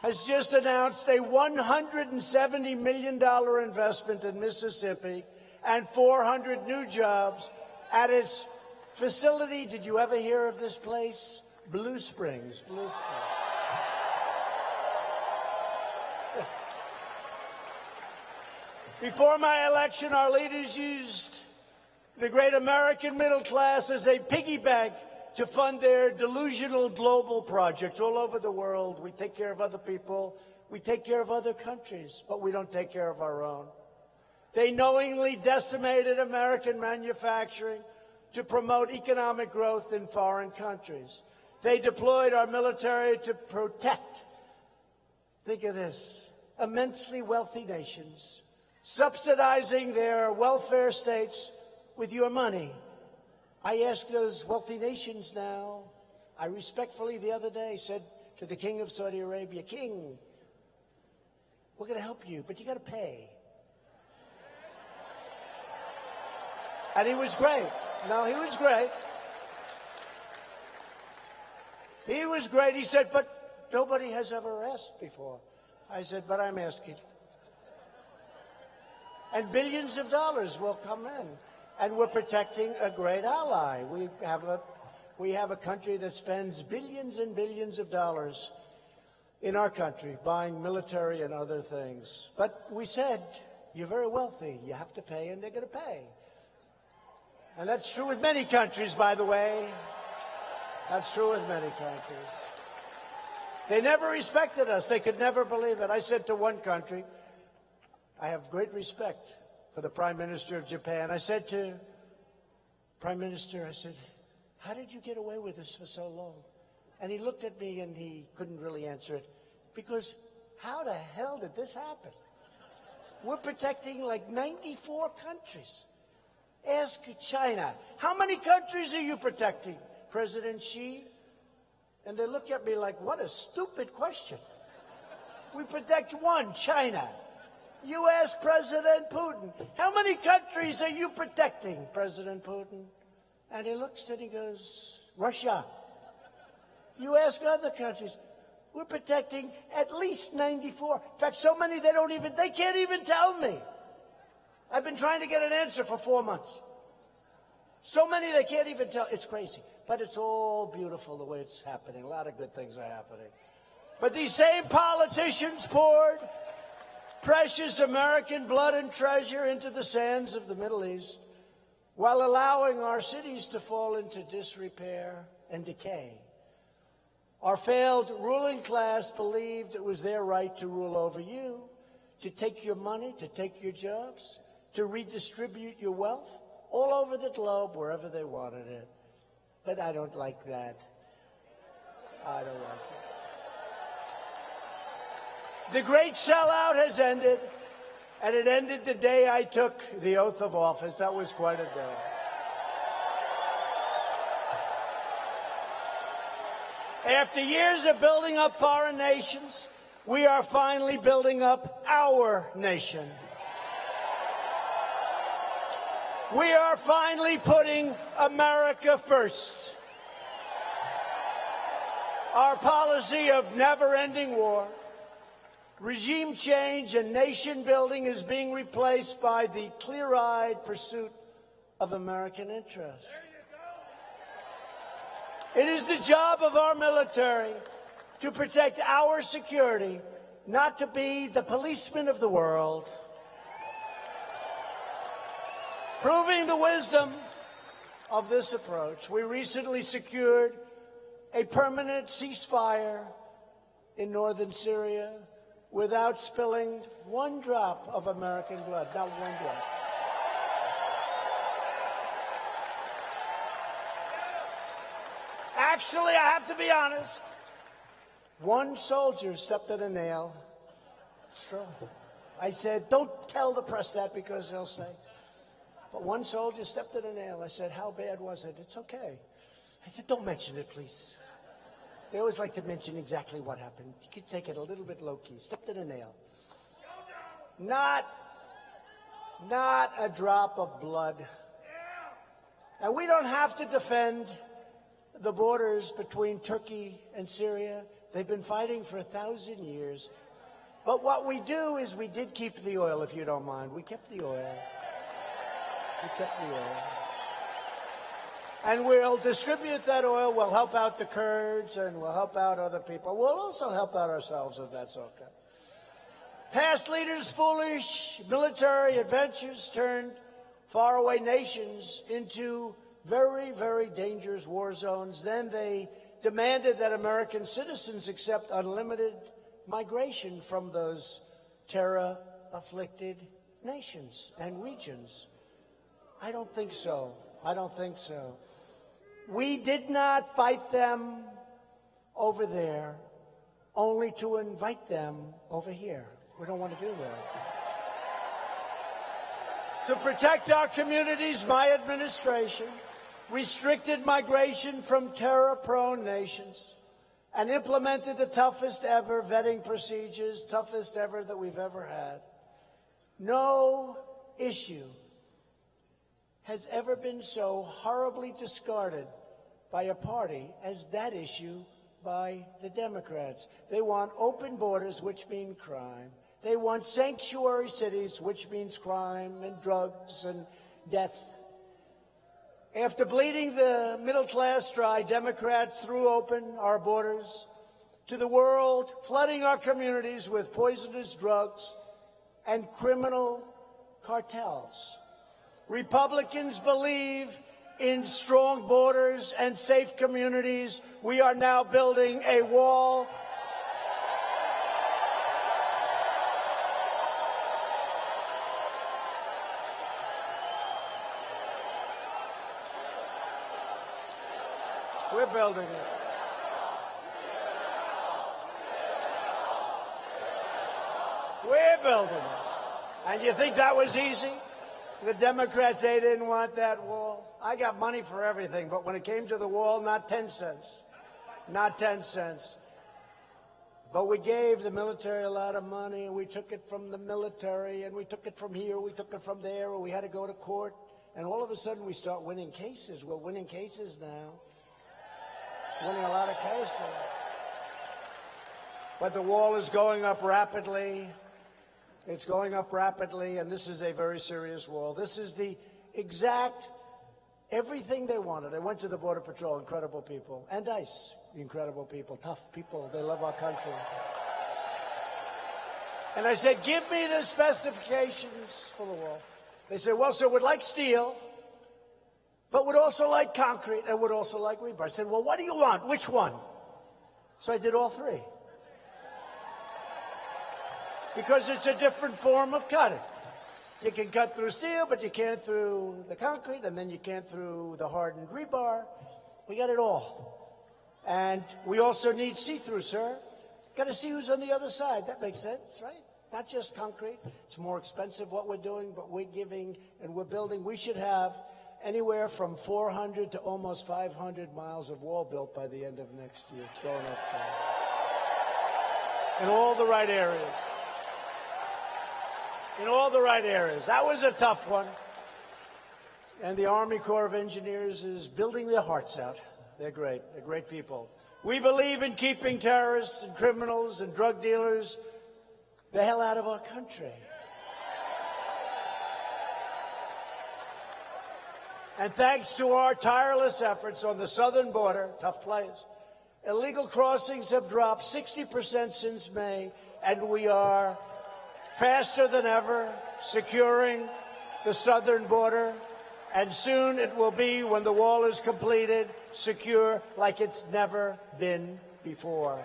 has just announced a $170 million investment in Mississippi and 400 new jobs at its facility. Did you ever hear of this place? Blue Springs. Blue Springs. Before my election, our leaders used the great American middle class as a piggy bank to fund their delusional global project all over the world. We take care of other people. We take care of other countries, but we don't take care of our own. They knowingly decimated American manufacturing to promote economic growth in foreign countries. They deployed our military to protect, think of this, immensely wealthy nations, subsidizing their welfare states with your money. I ask those wealthy nations now, I respectfully the other day said to the King of Saudi Arabia, King, we're going to help you, but you got to pay. And he was great. No, he was great. He was great. He said, but nobody has ever asked before. I said, but I'm asking. And billions of dollars will come in. And we're protecting a great ally. We have a country that spends billions and billions of dollars in our country buying military and other things. But we said, you're very wealthy. You have to pay, and they're going to pay. And that's true with many countries, by the way. That's true with many countries. They never respected us. They could never believe it. I said to one country, I have great respect for the Prime Minister of Japan. I said to Prime Minister, I said, how did you get away with this for so long? And he looked at me and he couldn't really answer it because how the hell did this happen? We're protecting like 94 countries. Ask China, how many countries are you protecting, President Xi? And they look at me like, what a stupid question. We protect one, China. You ask President Putin, how many countries are you protecting, President Putin? And he looks and he goes, Russia. You ask other countries, we're protecting at least 94. In fact, so many they can't even tell me. I've been trying to get an answer for 4 months. So many they can't even tell. It's crazy. But it's all beautiful the way it's happening. A lot of good things are happening. But these same politicians poured precious American blood and treasure into the sands of the Middle East while allowing our cities to fall into disrepair and decay. Our failed ruling class believed it was their right to rule over you, to take your money, to take your jobs, to redistribute your wealth all over the globe wherever they wanted it. But I don't like that. I don't like it. The great sellout has ended, and it ended the day I took the oath of office. That was quite a day. After years of building up foreign nations, we are finally building up our nation. We are finally putting America first. Our policy of never-ending war, regime change, and nation building is being replaced by the clear-eyed pursuit of American interests. It is the job of our military to protect our security, not to be the policeman of the world. Proving the wisdom of this approach, we recently secured a permanent ceasefire in northern Syria without spilling one drop of American blood, not one drop. Actually, I have to be honest, one soldier stepped on a nail. It's true. I said, don't tell the press that because they'll say. But one soldier stepped in a nail. I said, how bad was it? It's okay. I said, don't mention it, please. They always like to mention exactly what happened. You could take it a little bit low-key. Stepped in a nail. Not a drop of blood. And we don't have to defend the borders between Turkey and Syria. They've been fighting for 1,000 years. But what we do is we did keep the oil, if you don't mind. We kept the oil. We kept the oil. And we'll distribute that oil. We'll help out the Kurds and we'll help out other people. We'll also help out ourselves if that's okay. Past leaders' foolish military adventures turned faraway nations into very, very dangerous war zones. Then they demanded that American citizens accept unlimited migration from those terror-afflicted nations and regions. I don't think so. I don't think so. We did not fight them over there only to invite them over here. We don't want to do that. To protect our communities, my administration restricted migration from terror-prone nations and implemented the toughest ever vetting procedures, toughest ever that we've ever had. No issue has ever been so horribly discarded by a party as that issue by the Democrats. They want open borders, which mean crime. They want sanctuary cities, which means crime and drugs and death. After bleeding the middle class dry, Democrats threw open our borders to the world, flooding our communities with poisonous drugs and criminal cartels. Republicans believe in strong borders and safe communities. We are now building a wall. We're building it. We're building it. And you think that was easy? The Democrats, they didn't want that wall. I got money for everything, but when it came to the wall, not 10 cents. Not 10 cents. But we gave the military a lot of money, and we took it from the military, and we took it from here, we took it from there, and we had to go to court. And all of a sudden, we start winning cases. We're winning cases now. Winning a lot of cases. But the wall is going up rapidly. It's going up rapidly, and this is a very serious wall. This is the exact everything they wanted. I went to the Border Patrol, incredible people, and ICE, incredible people, tough people. They love our country. And I said, give me the specifications for the wall. They said, well, sir, we'd like steel, but would also like concrete and would also like rebar. I said, well, what do you want? Which one? So I did all three. Because it's a different form of cutting. You can cut through steel, but you can't through the concrete, and then you can't through the hardened rebar. We got it all. And we also need see-through, sir. Got to see who's on the other side. That makes sense, right? Not just concrete. It's more expensive what we're doing, but we're giving and we're building. We should have anywhere from 400 to almost 500 miles of wall built by the end of next year. It's going up in all the right areas. In all the right areas. That was a tough one. And the Army Corps of Engineers is building their hearts out. They're great. They're great people. We believe in keeping terrorists and criminals and drug dealers the hell out of our country. And thanks to our tireless efforts on the southern border, tough place, illegal crossings have dropped 60% since May, and we are faster than ever securing the southern border. And soon it will be, when the wall is completed, secure like it's never been before.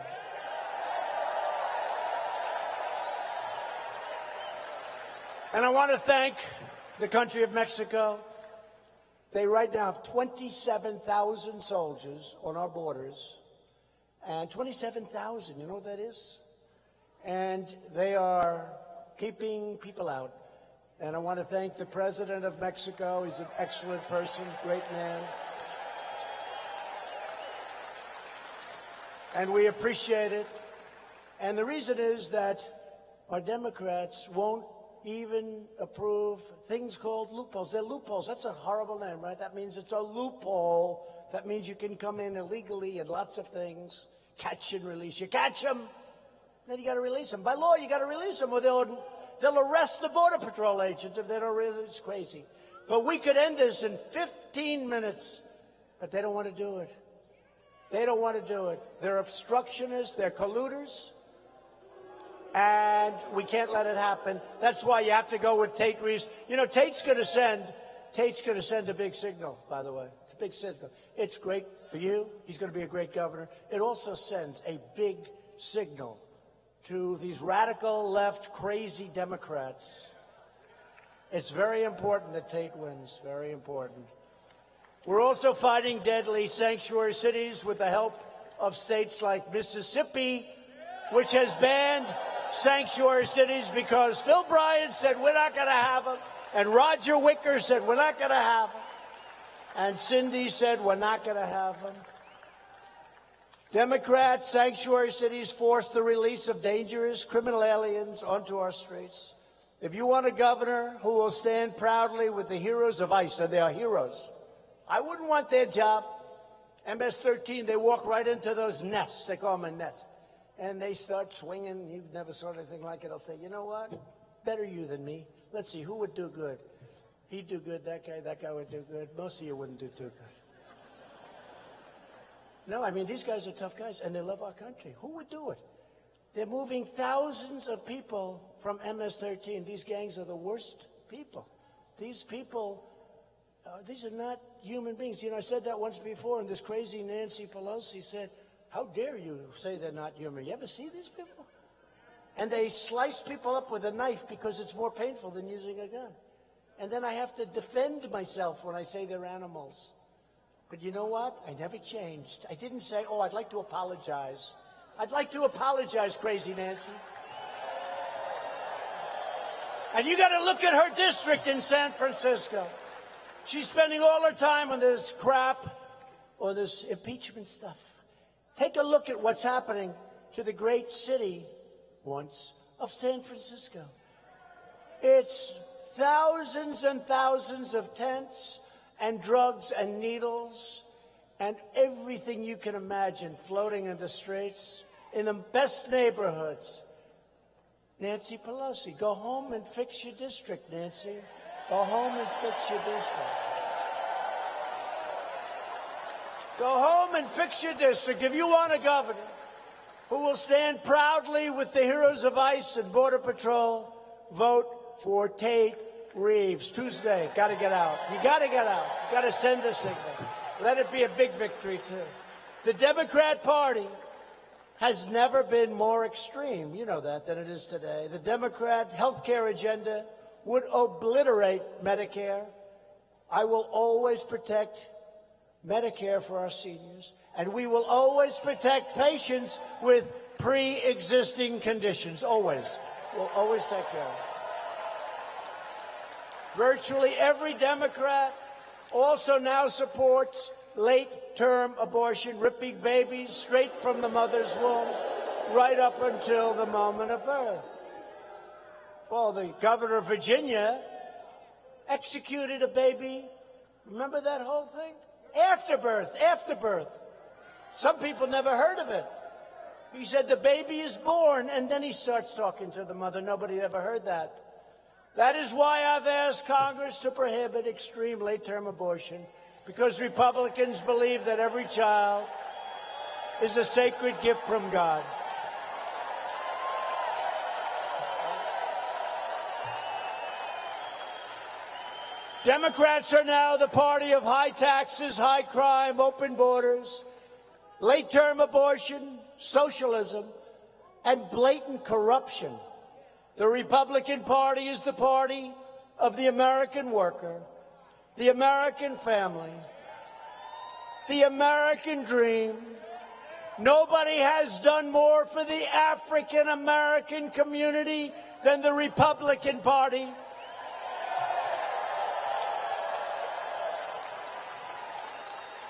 And I want to thank the country of Mexico. They right now have 27,000 soldiers on our borders. And 27,000, you know what that is? And they are keeping people out. And I want to thank the President of Mexico. He's an excellent person, great man. And we appreciate it. And the reason is that our Democrats won't even approve things called loopholes. They're loopholes. That's a horrible name, right? That means it's a loophole. That means you can come in illegally and lots of things. Catch and release. You catch them, then you got to release them. By law, you got to release them, or they'll arrest the Border Patrol agent if they don't release. It's crazy. But we could end this in 15 minutes, but they don't want to do it. They don't want to do it. They're obstructionists. They're colluders. And we can't let it happen. That's why you have to go with Tate Reeves. You know, Tate's going to send a big signal, by the way. It's a big signal. It's great for you. He's going to be a great governor. It also sends a big signal to these radical left, crazy Democrats. It's very important that Tate wins. Very important. We're also fighting deadly sanctuary cities with the help of states like Mississippi, which has banned sanctuary cities because Phil Bryant said we're not going to have them, and Roger Wicker said we're not going to have them, and Cindy said we're not going to have them. Democrat sanctuary cities force the release of dangerous criminal aliens onto our streets. If you want a governor who will stand proudly with the heroes of ICE, and they are heroes, I wouldn't want their job. MS-13, they walk right into those nests. They call them a nest. And they start swinging. You've never saw anything like it. I'll say, you know what? Better you than me. Let's see, who would do good? He'd do good, that guy would do good. Most of you wouldn't do too good. No, I mean, these guys are tough guys, and they love our country. Who would do it? They're moving thousands of people from MS-13. These gangs are the worst people. These people, these are not human beings. You know, I said that once before, and this crazy Nancy Pelosi said, how dare you say they're not human? You ever see these people? And they slice people up with a knife because it's more painful than using a gun. And then I have to defend myself when I say they're animals. But you know what? I never changed. I didn't say, oh, I'd like to apologize. I'd like to apologize, crazy Nancy. And you got to look at her district in San Francisco. She's spending all her time on this crap or this impeachment stuff. Take a look at what's happening to the great city once of San Francisco. It's thousands and thousands of tents and drugs and needles and everything you can imagine floating in the streets in the best neighborhoods. Nancy Pelosi, go home and fix your district, Nancy. Go home and fix your district. Go home and fix your district. If you want a governor who will stand proudly with the heroes of ICE and Border Patrol, vote for Tate Reeves. Tuesday, got to get out. You got to get out. You got to send the signal. Let it be a big victory, too. The Democrat Party has never been more extreme, you know that, than it is today. The Democrat health care agenda would obliterate Medicare. I will always protect Medicare for our seniors, and we will always protect patients with pre-existing conditions, always. We'll always take care of it. Virtually every Democrat also now supports late-term abortion, ripping babies straight from the mother's womb right up until the moment of birth. Well, the governor of Virginia executed a baby. Remember that whole thing? After birth. Some people never heard of it. He said the baby is born, and then he starts talking to the mother. Nobody ever heard that. That is why I've asked Congress to prohibit extreme late-term abortion, because Republicans believe that every child is a sacred gift from God. Democrats are now the party of high taxes, high crime, open borders, late-term abortion, socialism, and blatant corruption. The Republican Party is the party of the American worker, the American family, the American dream. Nobody has done more for the African American community than the Republican Party.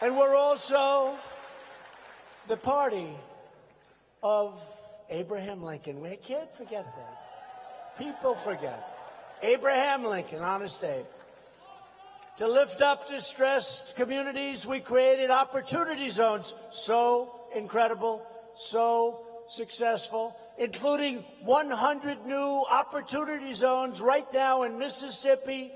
And we're also the party of Abraham Lincoln. We can't forget that. People forget. Abraham Lincoln, honest Abe. To lift up distressed communities, we created opportunity zones. So incredible, so successful, including 100 new opportunity zones right now in Mississippi,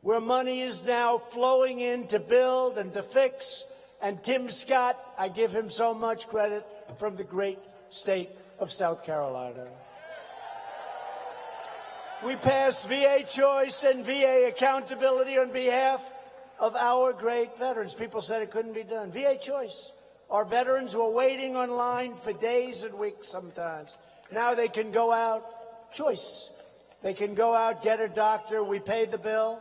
where money is now flowing in to build and to fix. And Tim Scott, I give him so much credit, from the great state of South Carolina. We passed VA choice and VA accountability on behalf of our great veterans. People said it couldn't be done. VA choice. Our veterans were waiting online for days and weeks sometimes. Now they can go out, choice. They can go out, get a doctor, we pay the bill,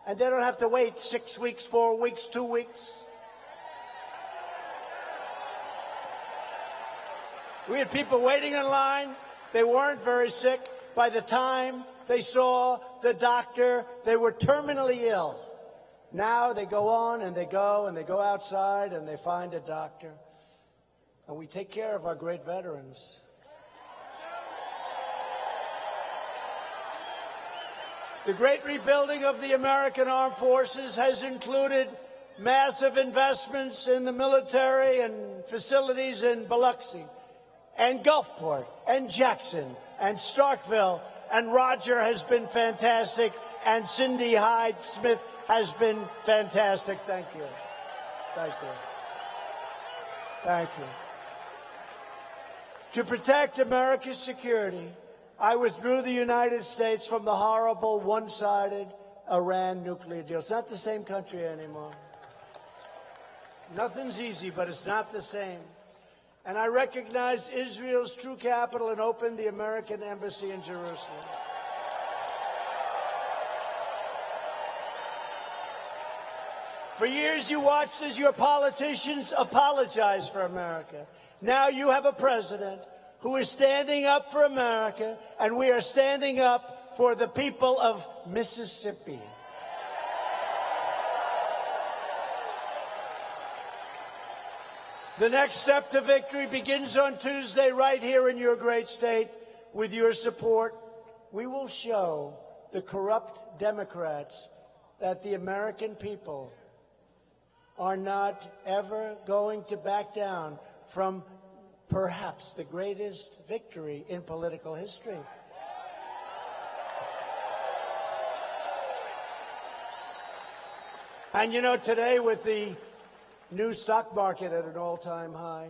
and they don't have to wait 6 weeks, 4 weeks, 2 weeks. We had people waiting in line. They weren't very sick. By the time they saw the doctor, they were terminally ill. Now they go on and they go outside and they find a doctor. And we take care of our great veterans. The great rebuilding of the American Armed Forces has included massive investments in the military and facilities in Biloxi and Gulfport and Jackson and Starkville, and Roger has been fantastic, and Cindy Hyde-Smith has been fantastic. Thank you. Thank you. Thank you. To protect America's security, I withdrew the United States from the horrible one-sided Iran nuclear deal. It's not the same country anymore. Nothing's easy, but it's not the same. And I recognized Israel's true capital and opened the American embassy in Jerusalem. For years, you watched as your politicians apologized for America. Now you have a president who is standing up for America, and we are standing up for the people of Mississippi. The next step to victory begins on Tuesday right here in your great state. With your support, we will show the corrupt Democrats that the American people are not ever going to back down from perhaps the greatest victory in political history. And you know, today with the new stock market at an all-time high,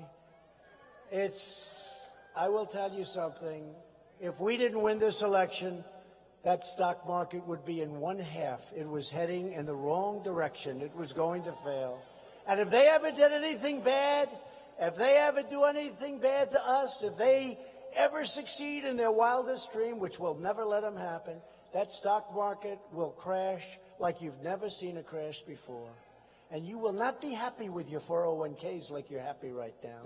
I will tell you something, if we didn't win this election, that stock market would be in one half. It was heading in the wrong direction. It was going to fail. And if they ever did anything bad, if they ever do anything bad to us, if they ever succeed in their wildest dream, which will never let them happen, that stock market will crash like you've never seen a crash before. And you will not be happy with your 401ks like you're happy right now,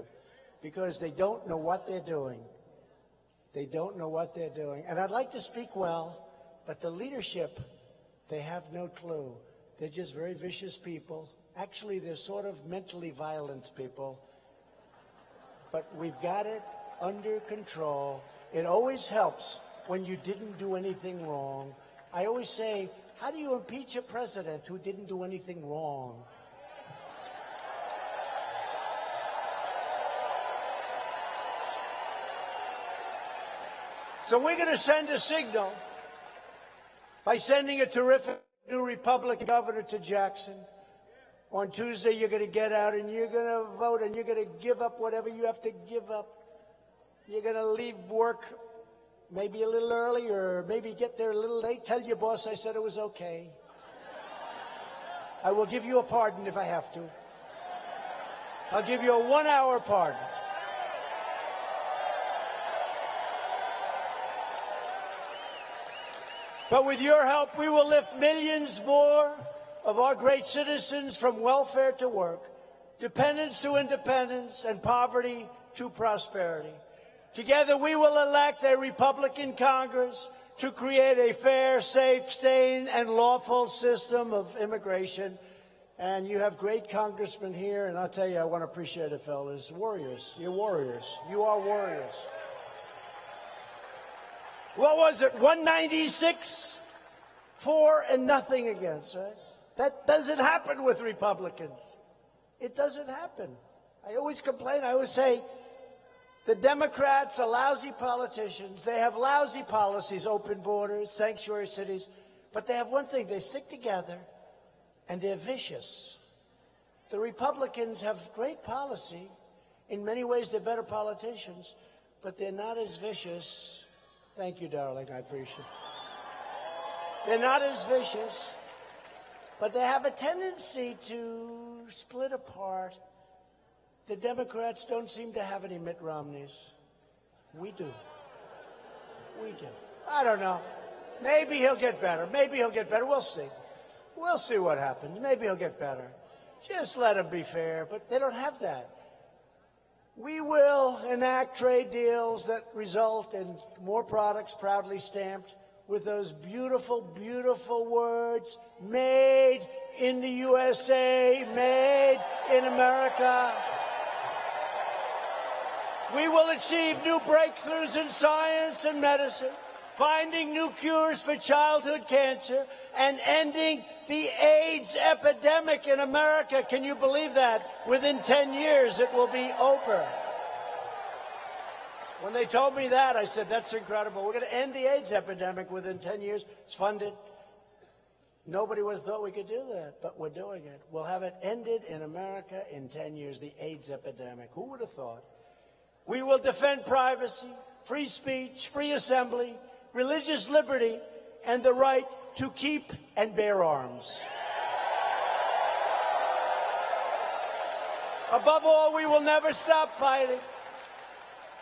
because they don't know what they're doing. They don't know what they're doing. And I'd like to speak well, but the leadership, they have no clue. They're just very vicious people. Actually, they're sort of mentally violent people. But we've got it under control. It always helps when you didn't do anything wrong. I always say, how do you impeach a president who didn't do anything wrong? So we're going to send a signal by sending a terrific new Republican governor to Jackson. On Tuesday, you're going to get out and you're going to vote and you're going to give up whatever you have to give up. You're going to leave work maybe a little early or maybe get there a little late. Tell your boss I said it was okay. I will give you a pardon if I have to. I'll give you a 1-hour pardon. But with your help, we will lift millions more of our great citizens from welfare to work, dependence to independence, and poverty to prosperity. Together, we will elect a Republican Congress to create a fair, safe, sane, and lawful system of immigration And you have great congressmen here, and I'll tell you, I want to appreciate it, fellas. Warriors. You're warriors. You are warriors. What was it? 196 for and nothing against, right? That doesn't happen with Republicans. It doesn't happen. I always complain. I always say the Democrats are lousy politicians. They have lousy policies, open borders, sanctuary cities. But they have one thing. They stick together, and they're vicious. The Republicans have great policy. In many ways, they're better politicians, but they're not as vicious. Thank you, darling. I appreciate it. They're not as vicious, but they have a tendency to split apart. The Democrats don't seem to have any Mitt Romneys. We do. We do. I don't know. Maybe he'll get better. Maybe he'll get better. We'll see. We'll see what happens. Maybe he'll get better. Just let him be fair. But they don't have that. We will enact trade deals that result in more products proudly stamped with those beautiful, beautiful words, made in the USA, made in America. We will achieve new breakthroughs in science and medicine, finding new cures for childhood cancer, and ending the AIDS epidemic in America. Can you believe that? Within 10 years, it will be over. When they told me that, I said, that's incredible. We're going to end the AIDS epidemic within 10 years. It's funded. Nobody would have thought we could do that, but we're doing it. We'll have it ended in America in 10 years, the AIDS epidemic. Who would have thought? We will defend privacy, free speech, free assembly, religious liberty, and the right to keep and bear arms. Above all, we will never stop fighting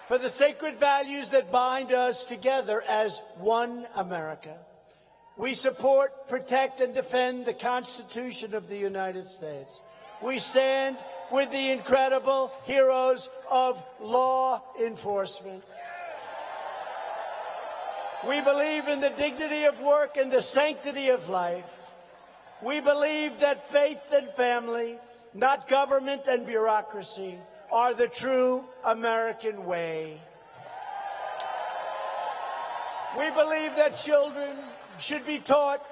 for the sacred values that bind us together as one America. We support, protect, and defend the Constitution of the United States. We stand with the incredible heroes of law enforcement. We believe in the dignity of work and the sanctity of life. We believe that faith and family, not government and bureaucracy, are the true American way. We believe that children should be taught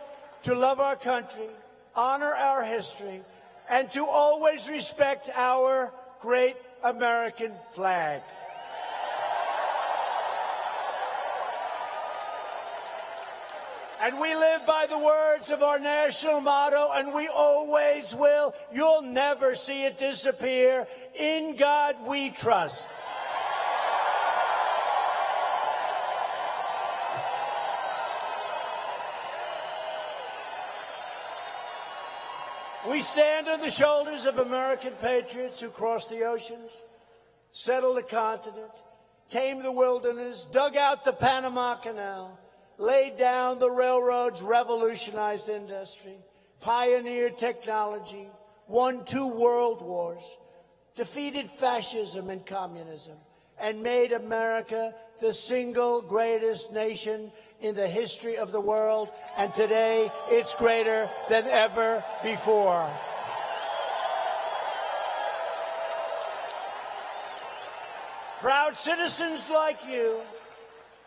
to love our country, honor our history, and to always respect our great American flag. And we live by the words of our national motto, and we always will. You'll never see it disappear. In God we trust. We stand on the shoulders of American patriots who crossed the oceans, settled the continent, tamed the wilderness, dug out the Panama Canal, laid down the railroads, revolutionized industry, pioneered technology, won 2 world wars, defeated fascism and communism, and made America the single greatest nation in the history of the world, and today it's greater than ever before. Proud citizens like you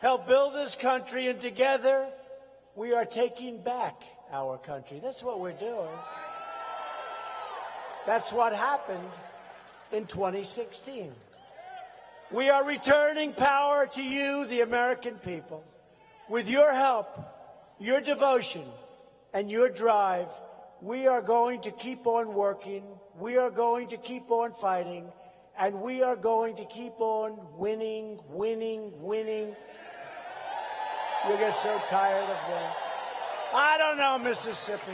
help build this country, and together we are taking back our country. That's what we're doing. That's what happened in 2016. We are returning power to you, the American people. With your help, your devotion, and your drive, we are going to keep on working, we are going to keep on fighting, and we are going to keep on winning, winning, winning. You get so tired of that. I don't know, Mississippi.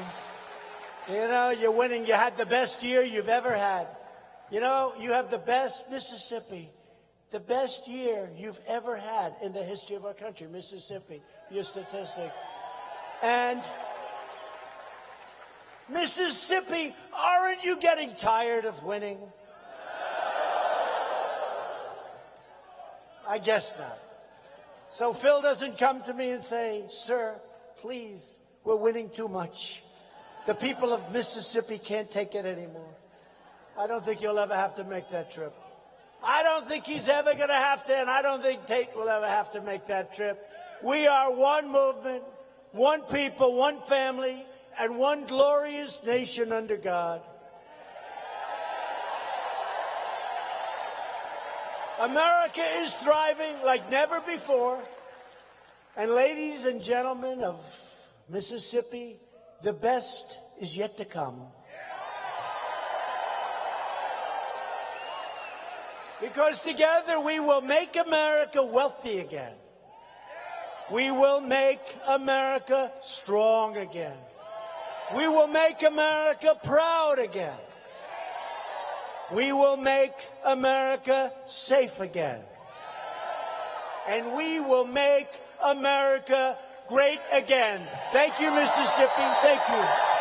You know, you're winning. You had the best year you've ever had. You know, you have the best Mississippi. The best year you've ever had in the history of our country, Mississippi, your statistic. And Mississippi, aren't you getting tired of winning? I guess not. So Phil doesn't come to me and say, sir, please, we're winning too much. The people of Mississippi can't take it anymore. I don't think you'll ever have to make that trip. I don't think he's ever going to have to, and I don't think Tate will ever have to make that trip. We are one movement, one people, one family, and one glorious nation under God. America is thriving like never before. And ladies and gentlemen of Mississippi, the best is yet to come. Because together we will make America wealthy again. We will make America strong again. We will make America proud again. We will make America safe again. And we will make America great again. Thank you, Mississippi. Thank you.